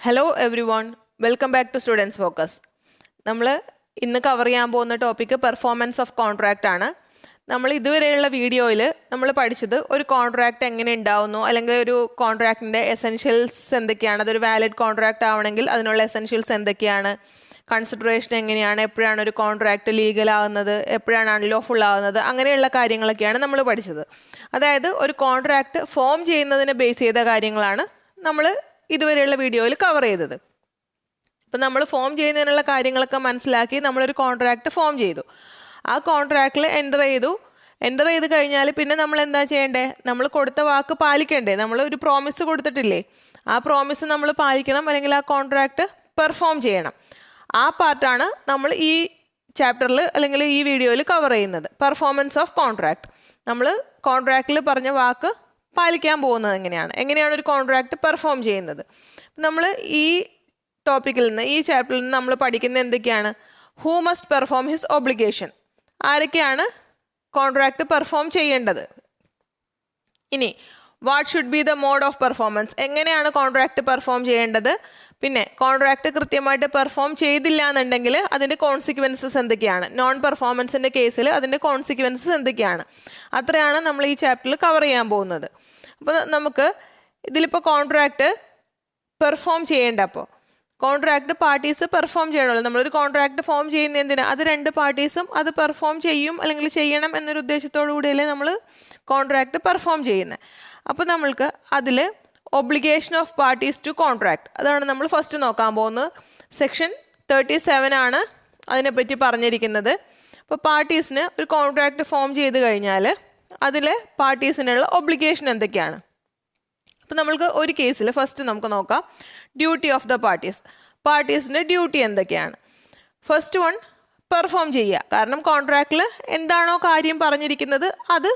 Hello every one, welcome back to students focus. നമ്മൾ ഇന്ന് cover ചെയ്യാൻ പോകുന്ന ടോപ്പിക്ക് പെർഫോമൻസ് ഓഫ് കോൺട്രാക്റ്റ് ആണ്. നമ്മൾ ഇതുവരെയുള്ള വീഡിയോയിൽ നമ്മൾ പഠിച്ചത് ഒരു കോൺട്രാക്റ്റ് എങ്ങനെ ഉണ്ടാവുന്നു, അല്ലെങ്കിൽ ഒരു കോൺട്രാക്റ്റിൻ്റെ എസെൻഷ്യൽസ് എന്തൊക്കെയാണ്, അതൊരു വാലിഡ് കോൺട്രാക്റ്റ് ആവണമെങ്കിൽ അതിനുള്ള എസെൻഷ്യൽസ് എന്തൊക്കെയാണ്, കൺസിഡറേഷൻ എങ്ങനെയാണ്, എപ്പോഴാണ് ഒരു കോൺട്രാക്റ്റ് ലീഗൽ ആകുന്നത്, എപ്പോഴാണ് അൺലോഫുൾ ആകുന്നത്, അങ്ങനെയുള്ള കാര്യങ്ങളൊക്കെയാണ് നമ്മൾ പഠിച്ചത്. അതായത് ഒരു കോൺട്രാക്റ്റ് ഫോം ചെയ്യുന്നതിനെ ബേസ് ചെയ്ത കാര്യങ്ങളാണ് നമ്മൾ ഇതുവരെയുള്ള വീഡിയോയിൽ കവർ ചെയ്തത്. ഇപ്പം നമ്മൾ ഫോം ചെയ്യുന്നതിനുള്ള കാര്യങ്ങളൊക്കെ മനസ്സിലാക്കി നമ്മളൊരു കോൺട്രാക്റ്റ് ഫോം ചെയ്തു. ആ കോൺട്രാക്റ്റിൽ എൻ്റർ ചെയ്ത് കഴിഞ്ഞാൽ പിന്നെ നമ്മൾ എന്താ ചെയ്യേണ്ടേ? നമ്മൾ കൊടുത്ത വാക്ക് പാലിക്കണ്ടേ? നമ്മൾ ഒരു പ്രോമിസ് കൊടുത്തിട്ടില്ലേ? ആ പ്രോമിസ് നമ്മൾ പാലിക്കണം, അല്ലെങ്കിൽ ആ കോൺട്രാക്റ്റ് പെർഫോം ചെയ്യണം. ആ പാർട്ടാണ് നമ്മൾ ഈ ചാപ്റ്ററിൽ അല്ലെങ്കിൽ ഈ വീഡിയോയിൽ കവർ ചെയ്യുന്നത്. Performance of contract. നമ്മൾ കോൺട്രാക്റ്റിൽ പറഞ്ഞ വാക്ക് പാലിക്കാൻ പോകുന്നത് എങ്ങനെയാണ് ഒരു കോൺട്രാക്റ്റ് പെർഫോം ചെയ്യുന്നത്. നമ്മൾ ഈ ടോപ്പിക്കിൽ നിന്ന്, ഈ ചാപ്റ്ററിൽ നിന്ന് നമ്മൾ പഠിക്കുന്നത് എന്തൊക്കെയാണ്? Who must perform his obligation. ആരൊക്കെയാണ് കോൺട്രാക്റ്റ് പെർഫോം ചെയ്യേണ്ടത്? ഇനി what should be the mode of performance. എങ്ങനെയാണ് കോൺട്രാക്റ്റ് പെർഫോം ചെയ്യേണ്ടത്? പിന്നെ കോൺട്രാക്റ്റ് കൃത്യമായിട്ട് പെർഫോം ചെയ്തില്ല എന്നുണ്ടെങ്കിൽ അതിൻ്റെ കോൺസിക്വൻസസ് എന്തൊക്കെയാണ്? നോൺ പെർഫോമൻസിൻ്റെ കേസിൽ അതിൻ്റെ കോൺസിക്വൻസസ് എന്തൊക്കെയാണ്? അത്രയാണ് നമ്മൾ ഈ ചാപ്റ്ററിൽ കവർ ചെയ്യാൻ പോകുന്നത്. അപ്പോൾ നമുക്ക് ഇതിലിപ്പോൾ കോൺട്രാക്റ്റ് പെർഫോം ചെയ്യേണ്ട, അപ്പോൾ കോൺട്രാക്റ്റ് പാർട്ടീസ് പെർഫോം ചെയ്യണമല്ലോ. നമ്മളൊരു കോൺട്രാക്റ്റ് ഫോം ചെയ്യുന്ന എന്തിനാ? അത് രണ്ട് പാർട്ടീസും അത് പെർഫോം ചെയ്യും അല്ലെങ്കിൽ ചെയ്യണം എന്നൊരു ഉദ്ദേശത്തോടു കൂടിയല്ലേ നമ്മൾ കോൺട്രാക്റ്റ് പെർഫോം ചെയ്യുന്നത്. അപ്പോൾ നമ്മൾക്ക് അതിൽ obligation of parties to contract, അതാണ് നമ്മൾ ഫസ്റ്റ് നോക്കാൻ പോകുന്നത്. സെക്ഷൻ 37 ആണ് അതിനെപ്പറ്റി പറഞ്ഞിരിക്കുന്നത്. അപ്പോൾ പാർട്ടീസിന് ഒരു കോൺട്രാക്റ്റ് ഫോം ചെയ്ത് കഴിഞ്ഞാൽ അതിൽ പാർട്ടീസിനുള്ള ഒബ്ലിഗേഷൻ എന്തൊക്കെയാണ്? അപ്പോൾ നമ്മൾക്ക് ഒരു കേസിൽ ഫസ്റ്റ് നമുക്ക് നോക്കാം ഡ്യൂട്ടി ഓഫ് ദ പാർട്ടീസ്. പാർട്ടീസിൻ്റെ ഡ്യൂട്ടി എന്തൊക്കെയാണ്? ഫസ്റ്റ് വൺ, പെർഫോം ചെയ്യുക. കാരണം കോൺട്രാക്റ്റിൽ എന്താണോ കാര്യം പറഞ്ഞിരിക്കുന്നത് അത്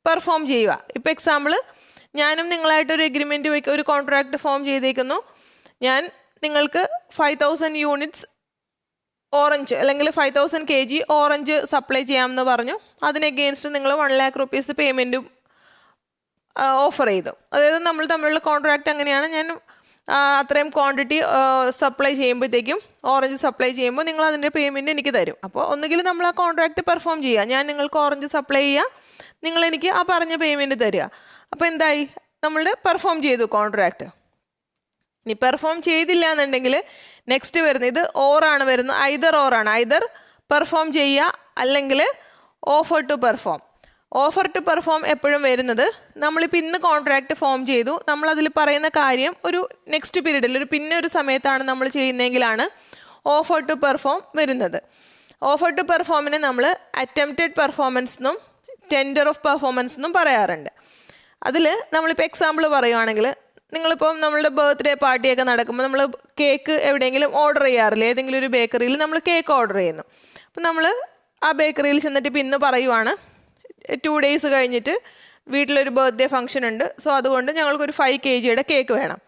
പെർഫോം ചെയ്യുക. ഇപ്പോൾ എക്സാമ്പിൾ, ഞാനും നിങ്ങളായിട്ടൊരു എഗ്രിമെൻറ്റ് ഒരു കോൺട്രാക്റ്റ് ഫോം ചെയ്തേക്കുന്നു. ഞാൻ നിങ്ങൾക്ക് 5000 യൂണിറ്റ്സ് ഓറഞ്ച് അല്ലെങ്കിൽ 5000 kg ഓറഞ്ച് സപ്ലൈ ചെയ്യാമെന്ന് പറഞ്ഞു. അതിന് എഗെയിൻസ്റ്റ് നിങ്ങൾ 1 lakh rupees പേയ്മെൻറ്റും ഓഫർ ചെയ്തു. അതായത് നമ്മൾ തമ്മിലുള്ള കോൺട്രാക്റ്റ് അങ്ങനെയാണ്. ഞാൻ അത്രയും ക്വാണ്ടിറ്റി സപ്ലൈ ചെയ്യുമ്പോഴത്തേക്കും, ഓറഞ്ച് സപ്ലൈ ചെയ്യുമ്പോൾ നിങ്ങൾ അതിൻ്റെ പേയ്മെൻറ്റ് എനിക്ക് തരും. അപ്പോൾ ഒന്നുകിൽ നമ്മൾ ആ കോൺട്രാക്റ്റ് പെർഫോം ചെയ്യുക, ഞാൻ നിങ്ങൾക്ക് ഓറഞ്ച് സപ്ലൈ ചെയ്യുക, നിങ്ങൾ എനിക്ക് ആ പറഞ്ഞ പേയ്മെൻറ്റ് തരിക. അപ്പോൾ എന്തായി? നമ്മൾ പെർഫോം ചെയ്തു കോൺട്രാക്റ്റ്. ഇനി പെർഫോം ചെയ്തില്ല എന്നുണ്ടെങ്കിൽ നെക്സ്റ്റ് വരുന്നത് ഇത് ഓറാണ് വരുന്നത്, ഐദർ പെർഫോം ചെയ്യുക അല്ലെങ്കിൽ offer to perform. Offer to perform എപ്പോഴും വരുന്നത്, നമ്മളിപ്പോൾ ഇന്ന് കോൺട്രാക്റ്റ് ഫോം ചെയ്തു, നമ്മളതിൽ പറയുന്ന കാര്യം ഒരു നെക്സ്റ്റ് പീരീഡിൽ പിന്നെ ഒരു സമയത്താണ് നമ്മൾ ചെയ്യുന്നതെങ്കിലാണ് ഓഫർ ടു പെർഫോം വരുന്നത്. ഓഫർ ടു പെർഫോമിനെ നമ്മൾ അറ്റംപ്റ്റഡ് പെർഫോമൻസ് എന്നും ടെൻഡർ ഓഫ് പെർഫോമൻസ് എന്നും പറയാറുണ്ട്. അതിൽ നമ്മളിപ്പോൾ എക്സാമ്പിൾ പറയുവാണെങ്കിൽ, നിങ്ങളിപ്പം നമ്മളുടെ ബർത്ത്ഡേ പാർട്ടിയൊക്കെ നടക്കുമ്പോൾ നമ്മൾ കേക്ക് എവിടെയെങ്കിലും ഓർഡർ ചെയ്യാറില്ല. ഏതെങ്കിലും ഒരു ബേക്കറിയിൽ നമ്മൾ കേക്ക് ഓർഡർ ചെയ്യുന്നു. അപ്പം നമ്മൾ ആ ബേക്കറിയിൽ ചെന്നിട്ട് ഇപ്പം ഇന്ന് പറയുവാണ് 2 days കഴിഞ്ഞിട്ട് വീട്ടിലൊരു ബർത്ത്ഡേ ഫംഗ്ഷൻ ഉണ്ട്, സോ അതുകൊണ്ട് ഞങ്ങൾക്കൊരു 5 kg കേക്ക് വേണം.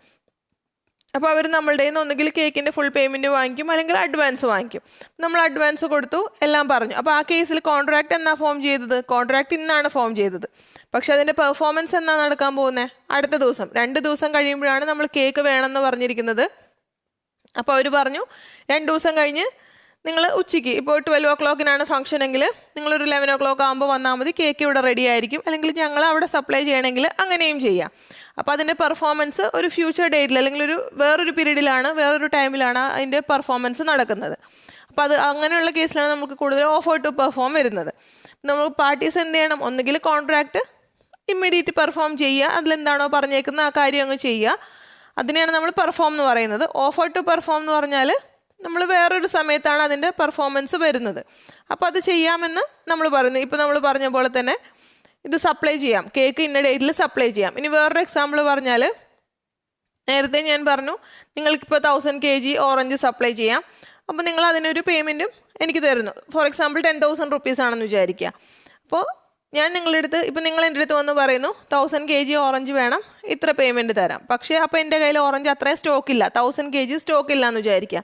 അപ്പോൾ അവർ നമ്മളുടെ നിന്ന് ഒന്നുകിൽ കേക്കിൻ്റെ ഫുൾ പേയ്മെൻറ്റ് വാങ്ങിക്കും, അല്ലെങ്കിൽ അഡ്വാൻസ് വാങ്ങിക്കും. നമ്മൾ അഡ്വാൻസ് കൊടുത്തു, എല്ലാം പറഞ്ഞു. അപ്പോൾ ആ കേസിൽ കോൺട്രാക്റ്റ് എന്നാ ഫോം ചെയ്തത്? കോൺട്രാക്റ്റ് ഇന്നാണ് ഫോം ചെയ്തത്. പക്ഷെ അതിൻ്റെ പെർഫോമൻസ് എന്നാ നടക്കാൻ പോകുന്നത്? അടുത്ത ദിവസം, 2 ദിവസം കഴിയുമ്പോഴാണ് നമ്മൾ കേക്ക് വേണമെന്ന് പറഞ്ഞിരിക്കുന്നത്. അപ്പോൾ അവർ പറഞ്ഞു 2 ദിവസം കഴിഞ്ഞ് നിങ്ങൾ ഉച്ചയ്ക്ക്, ഇപ്പോൾ 12 o'clock ഫംഗ്ഷൻ എങ്കിൽ നിങ്ങളൊരു 11 o'clock ആകുമ്പോൾ വന്നാൽ മതി, കേക്ക് ഇവിടെ റെഡി ആയിരിക്കും. അല്ലെങ്കിൽ ഞങ്ങൾ അവിടെ സപ്ലൈ ചെയ്യണമെങ്കിൽ അങ്ങനെയും ചെയ്യാം. അപ്പോൾ അതിൻ്റെ പെർഫോമൻസ് ഒരു ഫ്യൂച്ചർ ഡേറ്റിൽ അല്ലെങ്കിൽ വേറൊരു പീരീഡിലാണ്, വേറൊരു ടൈമിലാണ് അതിൻ്റെ പെർഫോമൻസ് നടക്കുന്നത്. അപ്പോൾ അത് അങ്ങനെയുള്ള കേസിലാണ് നമുക്ക് കൂടുതൽ ഓഫർ ടു പെർഫോം വരുന്നത്. നമ്മൾ പാർട്ടീസ് എന്ത് ചെയ്യണം? ഒന്നുകിൽ കോൺട്രാക്റ്റ് ഇമ്മീഡിയറ്റ് പെർഫോം ചെയ്യുക, അതിലെന്താണോ പറഞ്ഞേക്കുന്നത് ആ കാര്യം അങ്ങ് ചെയ്യുക. അതിനെയാണ് നമ്മൾ പെർഫോം എന്ന് പറയുന്നത്. ഓഫർ ടു പെർഫോം എന്ന് പറഞ്ഞാൽ നമ്മൾ വേറൊരു സമയത്താണ് അതിൻ്റെ പെർഫോമൻസ് വരുന്നത്. അപ്പോൾ അത് ചെയ്യാമെന്ന് നമ്മൾ പറയുന്നു. ഇപ്പോൾ നമ്മൾ പറഞ്ഞ പോലെ തന്നെ ഇത് സപ്ലൈ ചെയ്യാം, കേക്ക് ഇന്ന ഡേറ്റിൽ സപ്ലൈ ചെയ്യാം. ഇനി വേറൊരു എക്സാമ്പിൾ പറഞ്ഞാൽ, നേരത്തെ ഞാൻ പറഞ്ഞു നിങ്ങൾക്കിപ്പോൾ 1000 kg ഓറഞ്ച് സപ്ലൈ ചെയ്യാം, അപ്പോൾ നിങ്ങൾ അതിനൊരു പേയ്മെൻറ്റും എനിക്ക് തരുന്നു. ഫോർ എക്സാമ്പിൾ 10,000 rupees ആണെന്ന് വിചാരിക്കുക. അപ്പോൾ ഞാൻ നിങ്ങളുടെ അടുത്ത്, ഇപ്പം നിങ്ങൾ എൻ്റെ അടുത്ത് വന്ന് പറയുന്നു 1000 kg ഓറഞ്ച് വേണം, ഇത്ര പേയ്മെൻറ്റ് തരാം. പക്ഷേ അപ്പോൾ എൻ്റെ കയ്യിൽ ഓറഞ്ച് അത്രയും സ്റ്റോക്കില്ല, 1000 kg സ്റ്റോക്കില്ല എന്ന് വിചാരിക്കുക.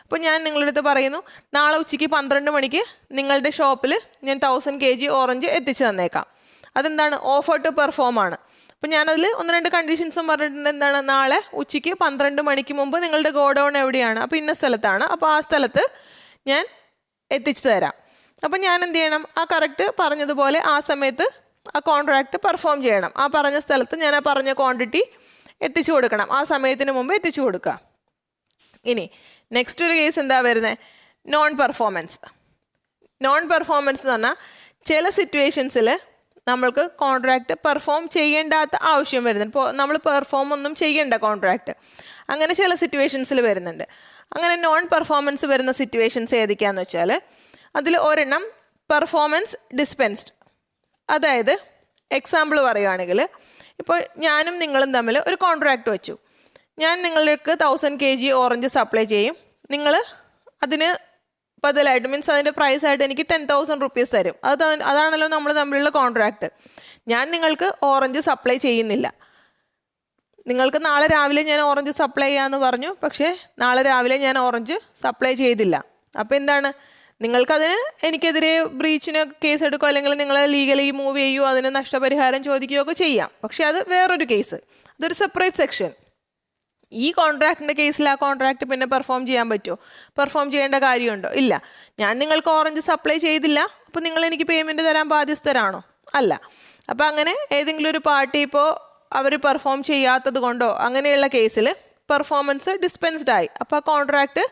അപ്പോൾ ഞാൻ നിങ്ങളുടെ അടുത്ത് പറയുന്നു നാളെ ഉച്ചയ്ക്ക് 12 മണിക്ക് നിങ്ങളുടെ ഷോപ്പിൽ ഞാൻ 1000 kg ഓറഞ്ച് എത്തിച്ചു തന്നേക്കാം. അതെന്താണ്? ഓഫർ ടു പെർഫോം ആണ്. അപ്പം ഞാനതിൽ 1-2 കണ്ടീഷൻസും പറഞ്ഞിട്ടുണ്ട്. എന്താണ്? നാളെ ഉച്ചയ്ക്ക് 12 മണിക്ക് മുമ്പ് നിങ്ങളുടെ ഗോഡൗൺ എവിടെയാണ്? അപ്പോൾ ഇന്ന സ്ഥലത്താണ്. അപ്പോൾ ആ സ്ഥലത്ത് ഞാൻ എത്തിച്ചു തരാം. അപ്പം ഞാൻ എന്ത് ചെയ്യണം? ആ കറക്റ്റ് പറഞ്ഞതുപോലെ ആ സമയത്ത് ആ കോൺട്രാക്റ്റ് പെർഫോം ചെയ്യണം. ആ പറഞ്ഞ സ്ഥലത്ത് ഞാൻ ആ പറഞ്ഞ ക്വാണ്ടിറ്റി എത്തിച്ചു കൊടുക്കണം. ആ സമയത്തിന് മുമ്പ് എത്തിച്ചു കൊടുക്കുക. ഇനി നെക്സ്റ്റ് ഒരു കേസ് എന്താ വരുന്നത്? Non performance. നോൺ പെർഫോമൻസ് എന്ന് പറഞ്ഞാൽ ചില സിറ്റുവേഷൻസിൽ നമ്മൾക്ക് കോൺട്രാക്റ്റ് പെർഫോം ചെയ്യേണ്ടാത്ത ആവശ്യം വരുന്നുണ്ട്. ഇപ്പോൾ നമ്മൾ പെർഫോം ഒന്നും ചെയ്യേണ്ട കോൺട്രാക്റ്റ്, അങ്ങനെ ചില സിറ്റുവേഷൻസിൽ വരുന്നുണ്ട്. അങ്ങനെ നോൺ പെർഫോമൻസ് വരുന്ന സിറ്റുവേഷൻസ് ഏതൊക്കെയാണെന്ന് വെച്ചാൽ അതിൽ ഒരെണ്ണം പെർഫോമൻസ് ഡിസ്പെൻസ്ഡ്. അതായത് എക്സാമ്പിൾ പറയുകയാണെങ്കിൽ, ഇപ്പോൾ ഞാനും നിങ്ങളും തമ്മിൽ ഒരു കോൺട്രാക്റ്റ് വെച്ചു. ഞാൻ നിങ്ങൾക്ക് 1000 kg ഓറഞ്ച് സപ്ലൈ ചെയ്യും. നിങ്ങൾ അതിന് ബദലായിട്ട് മീൻസ് അതിൻ്റെ പ്രൈസായിട്ട് എനിക്ക് 10,000 rupees തരും. അതാണല്ലോ നമ്മൾ തമ്മിലുള്ള കോൺട്രാക്റ്റ്. ഞാൻ നിങ്ങൾക്ക് ഓറഞ്ച് സപ്ലൈ ചെയ്യുന്നില്ല. നിങ്ങൾക്ക് നാളെ രാവിലെ ഞാൻ ഓറഞ്ച് സപ്ലൈ ചെയ്യാമെന്ന് പറഞ്ഞു, പക്ഷേ നാളെ രാവിലെ ഞാൻ ഓറഞ്ച് സപ്ലൈ ചെയ്തില്ല. അപ്പോൾ എന്താണ്? നിങ്ങൾക്കതിന് എനിക്കെതിരെ ബ്രീച്ചിന് കേസ് എടുക്കുകയോ അല്ലെങ്കിൽ നിങ്ങൾ ലീഗലി മൂവ് ചെയ്യുകയോ അതിന് നഷ്ടപരിഹാരം ചോദിക്കുകയോ ഒക്കെ ചെയ്യാം. പക്ഷേ അത് വേറൊരു കേസ്, അതൊരു സെപ്പറേറ്റ് സെക്ഷൻ. ഈ കോൺട്രാക്റ്റിൻ്റെ കേസിൽ ആ കോൺട്രാക്റ്റ് പിന്നെ പെർഫോം ചെയ്യാൻ പറ്റുമോ? പെർഫോം ചെയ്യേണ്ട കാര്യമുണ്ടോ? ഇല്ല. ഞാൻ നിങ്ങൾക്ക് ഓറഞ്ച് സപ്ലൈ ചെയ്തില്ല, അപ്പോൾ നിങ്ങൾ എനിക്ക് പേയ്മെൻറ്റ് തരാൻ ബാധ്യസ്ഥരാണോ? അല്ല. അപ്പോൾ അങ്ങനെ ഏതെങ്കിലും ഒരു പാർട്ടി ഇപ്പോൾ അവർ പെർഫോം ചെയ്യാത്തത് കൊണ്ടോ അങ്ങനെയുള്ള കേസിൽ പെർഫോമൻസ് ഡിസ്പെൻസ്ഡ് ആയി. അപ്പോൾ ആ കോൺട്രാക്റ്റ്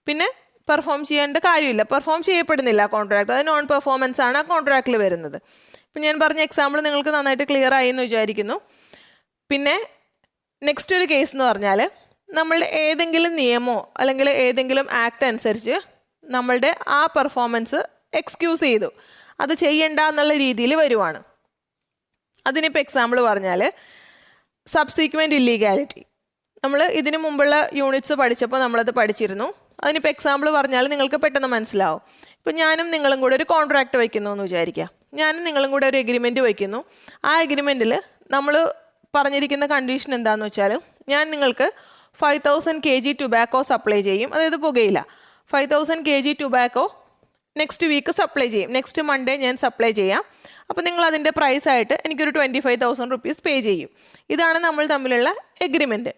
പിന്നെ പെർഫോം ചെയ്യേണ്ട കാര്യമില്ല, പെർഫോം ചെയ്യപ്പെടുന്നില്ല ആ കോൺട്രാക്റ്റ്. അത് നോൺ പെർഫോമൻസ് ആണ് ആ കോൺട്രാക്റ്റിൽ വരുന്നത്. ഇപ്പം ഞാൻ പറഞ്ഞ എക്സാമ്പിൾ നിങ്ങൾക്ക് നന്നായിട്ട് ക്ലിയർ ആയി എന്ന് വിചാരിക്കുന്നു. പിന്നെ നെക്സ്റ്റ് ഒരു കേസ് എന്ന് പറഞ്ഞാൽ നമ്മളുടെ ഏതെങ്കിലും നിയമമോ അല്ലെങ്കിൽ ഏതെങ്കിലും ആക്ട് അനുസരിച്ച് നമ്മളുടെ ആ പെർഫോമൻസ് എക്സ്ക്യൂസ് ചെയ്തു, അത് ചെയ്യണ്ട എന്നുള്ള രീതിയിൽ വരുവാണ്. അതിനിപ്പോൾ എക്സാമ്പിൾ പറഞ്ഞാൽ സബ്സീക്വൻറ്റ് ഇല്ലീഗാലിറ്റി. നമ്മൾ ഇതിനു മുമ്പുള്ള യൂണിറ്റ്സ് പഠിച്ചപ്പോൾ നമ്മളത് പഠിച്ചിരുന്നു. അതിനിപ്പോൾ എക്സാമ്പിൾ പറഞ്ഞാൽ നിങ്ങൾക്ക് പെട്ടെന്ന് മനസ്സിലാവും. ഇപ്പം ഞാനും നിങ്ങളും കൂടെ ഒരു കോൺട്രാക്റ്റ് വയ്ക്കുന്നു എന്ന് വിചാരിക്കുക. ഞാനും നിങ്ങളും കൂടെ ഒരു എഗ്രിമെൻറ്റ് വയ്ക്കുന്നു. ആ എഗ്രിമെൻറ്റിൽ നമ്മൾ പറഞ്ഞിരിക്കുന്ന കണ്ടീഷൻ എന്താണെന്ന് വെച്ചാൽ ഞാൻ നിങ്ങൾക്ക് 5000 kg ടുബാക്കോ സപ്ലൈ ചെയ്യും. അതായത് പുകയില 5000 kg tobacco next week supply ചെയ്യും. നെക്സ്റ്റ് മൺഡേ ഞാൻ സപ്ലൈ ചെയ്യാം. അപ്പോൾ നിങ്ങൾ അതിൻ്റെ പ്രൈസായിട്ട് എനിക്കൊരു 25,000 rupees പേ ചെയ്യും. ഇതാണ് നമ്മൾ തമ്മിലുള്ള എഗ്രിമെൻറ്റ്.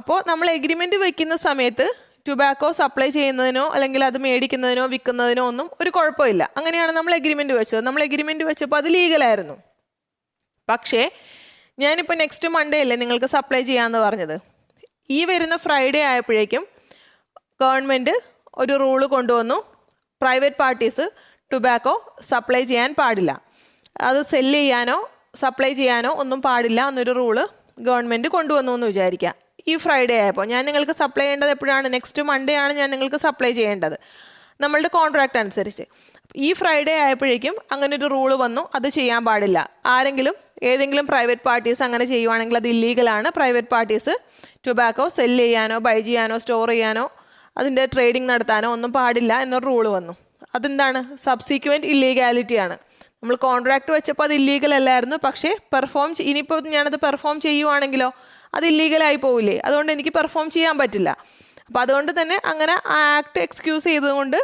അപ്പോൾ നമ്മൾ എഗ്രിമെൻറ്റ് വയ്ക്കുന്ന സമയത്ത് ടുബാക്കോ സപ്ലൈ ചെയ്യുന്നതിനോ അല്ലെങ്കിൽ അത് മേടിക്കുന്നതിനോ വിൽക്കുന്നതിനോ ഒന്നും ഒരു കുഴപ്പമില്ല. അങ്ങനെയാണ് നമ്മൾ എഗ്രിമെൻറ്റ് വെച്ചത്. നമ്മൾ എഗ്രിമെൻറ്റ് വെച്ചപ്പോൾ അത് ലീഗലായിരുന്നു. പക്ഷേ ഞാനിപ്പോൾ നെക്സ്റ്റ് മൺഡേ അല്ലേ നിങ്ങൾക്ക് സപ്ലൈ ചെയ്യാമെന്ന് പറഞ്ഞത്. ഈ വരുന്ന ഫ്രൈഡേ ആയപ്പോഴേക്കും ഗവൺമെൻറ് ഒരു റൂള് കൊണ്ടുവന്നു, പ്രൈവറ്റ് പാർട്ടീസ് ടുബാക്കോ സപ്ലൈ ചെയ്യാൻ പാടില്ല, അത് സെല്ല് ചെയ്യാനോ സപ്ലൈ ചെയ്യാനോ ഒന്നും പാടില്ല എന്നൊരു റൂള് ഗവൺമെൻറ് കൊണ്ടുവന്നു എന്ന് വിചാരിക്കുക. ഈ ഫ്രൈഡേ ആയപ്പോൾ ഞാൻ നിങ്ങൾക്ക് സപ്ലൈ ചെയ്യേണ്ടത് എപ്പോഴാണ്? നെക്സ്റ്റ് മൺഡേ ആണ് ഞാൻ നിങ്ങൾക്ക് സപ്ലൈ ചെയ്യേണ്ടത് നമ്മളുടെ കോൺട്രാക്റ്റ് അനുസരിച്ച്. ഈ ഫ്രൈഡേ ആയപ്പോഴേക്കും അങ്ങനെ ഒരു റൂള് വന്നു, അത് ചെയ്യാൻ പാടില്ല. ഏതെങ്കിലും പ്രൈവറ്റ് പാർട്ടീസ് അങ്ങനെ ചെയ്യുവാണെങ്കിൽ അത് ഇല്ലീഗലാണ്. പ്രൈവറ്റ് പാർട്ടീസ് ടുബാക്കോ സെല്ല് ചെയ്യാനോ ബൈ ചെയ്യാനോ സ്റ്റോർ ചെയ്യാനോ അതിൻ്റെ ട്രേഡിംഗ് നടത്താനോ ഒന്നും പാടില്ല എന്നൊരു റൂള് വന്നു. അതെന്താണ്? സബ്സീക്വൻറ്റ് ഇല്ലീഗാലിറ്റിയാണ്. നമ്മൾ കോൺട്രാക്റ്റ് വെച്ചപ്പോൾ അത് ഇല്ലീഗൽ അല്ലായിരുന്നു, പക്ഷേ ഇനിയിപ്പോൾ ഞാനത് പെർഫോം ചെയ്യുവാണെങ്കിലോ അത് ഇല്ലീഗലായി പോവില്ലേ? അതുകൊണ്ട് എനിക്ക് പെർഫോം ചെയ്യാൻ പറ്റില്ല. അപ്പോൾ അതുകൊണ്ട് തന്നെ അങ്ങനെ ആ ആക്ട് എക്സ്ക്യൂസ് ചെയ്തുകൊണ്ട്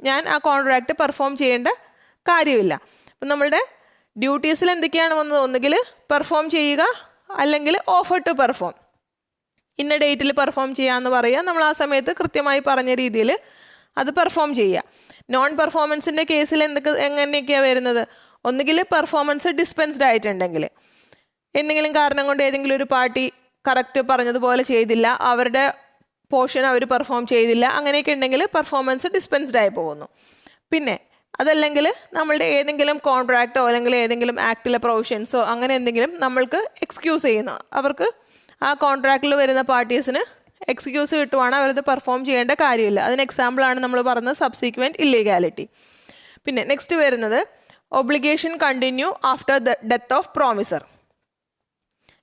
ഞാൻ ആ കോൺട്രാക്റ്റ് പെർഫോം ചെയ്യേണ്ട കാര്യമില്ല. അപ്പം നമ്മളുടെ ഡ്യൂട്ടീസിൽ എന്തൊക്കെയാണ് വന്നത്? ഒന്നുകിൽ പെർഫോം ചെയ്യുക, അല്ലെങ്കിൽ ഓഫർ ടു പെർഫോം. ഇന്ന ഡേറ്റിൽ പെർഫോം ചെയ്യാമെന്ന് പറയുക, നമ്മൾ ആ സമയത്ത് കൃത്യമായി പറഞ്ഞ രീതിയിൽ അത് പെർഫോം ചെയ്യുക. നോൺ പെർഫോമൻസിൻ്റെ കേസിൽ എങ്ങനെയൊക്കെയാണ് വരുന്നത്? ഒന്നുകിൽ പെർഫോമൻസ് ഡിസ്പെൻസ്ഡ് ആയിട്ടുണ്ടെങ്കിൽ, എന്തെങ്കിലും കാരണം കൊണ്ട് ഏതെങ്കിലും ഒരു പാർട്ടി കറക്റ്റ് പറഞ്ഞതുപോലെ ചെയ്തില്ല, അവരുടെ പോർഷൻ അവർ പെർഫോം ചെയ്തില്ല, അങ്ങനെയൊക്കെ ഉണ്ടെങ്കിൽ പെർഫോമൻസ് ഡിസ്പെൻസ്ഡ് ആയി പോകുന്നു. പിന്നെ അതല്ലെങ്കിൽ നമ്മളുടെ ഏതെങ്കിലും കോൺട്രാക്റ്റോ അല്ലെങ്കിൽ ഏതെങ്കിലും ആക്ടിലെ പ്രൊവിഷൻസോ അങ്ങനെ എന്തെങ്കിലും നമ്മൾക്ക് എക്സ്ക്യൂസ് ചെയ്യുന്നു, അവർക്ക് ആ കോൺട്രാക്റ്റിൽ വരുന്ന പാർട്ടീസിന് എക്സ്ക്യൂസ് കിട്ടുവാണ്, അവരത് പെർഫോം ചെയ്യേണ്ട കാര്യമില്ല. അതിന് എക്സാമ്പിളാണ് നമ്മൾ പറഞ്ഞത് സബ്സീക്വൻറ്റ് ഇല്ലീഗാലിറ്റി. പിന്നെ നെക്സ്റ്റ് വരുന്നത് obligation continue after the death of promisor.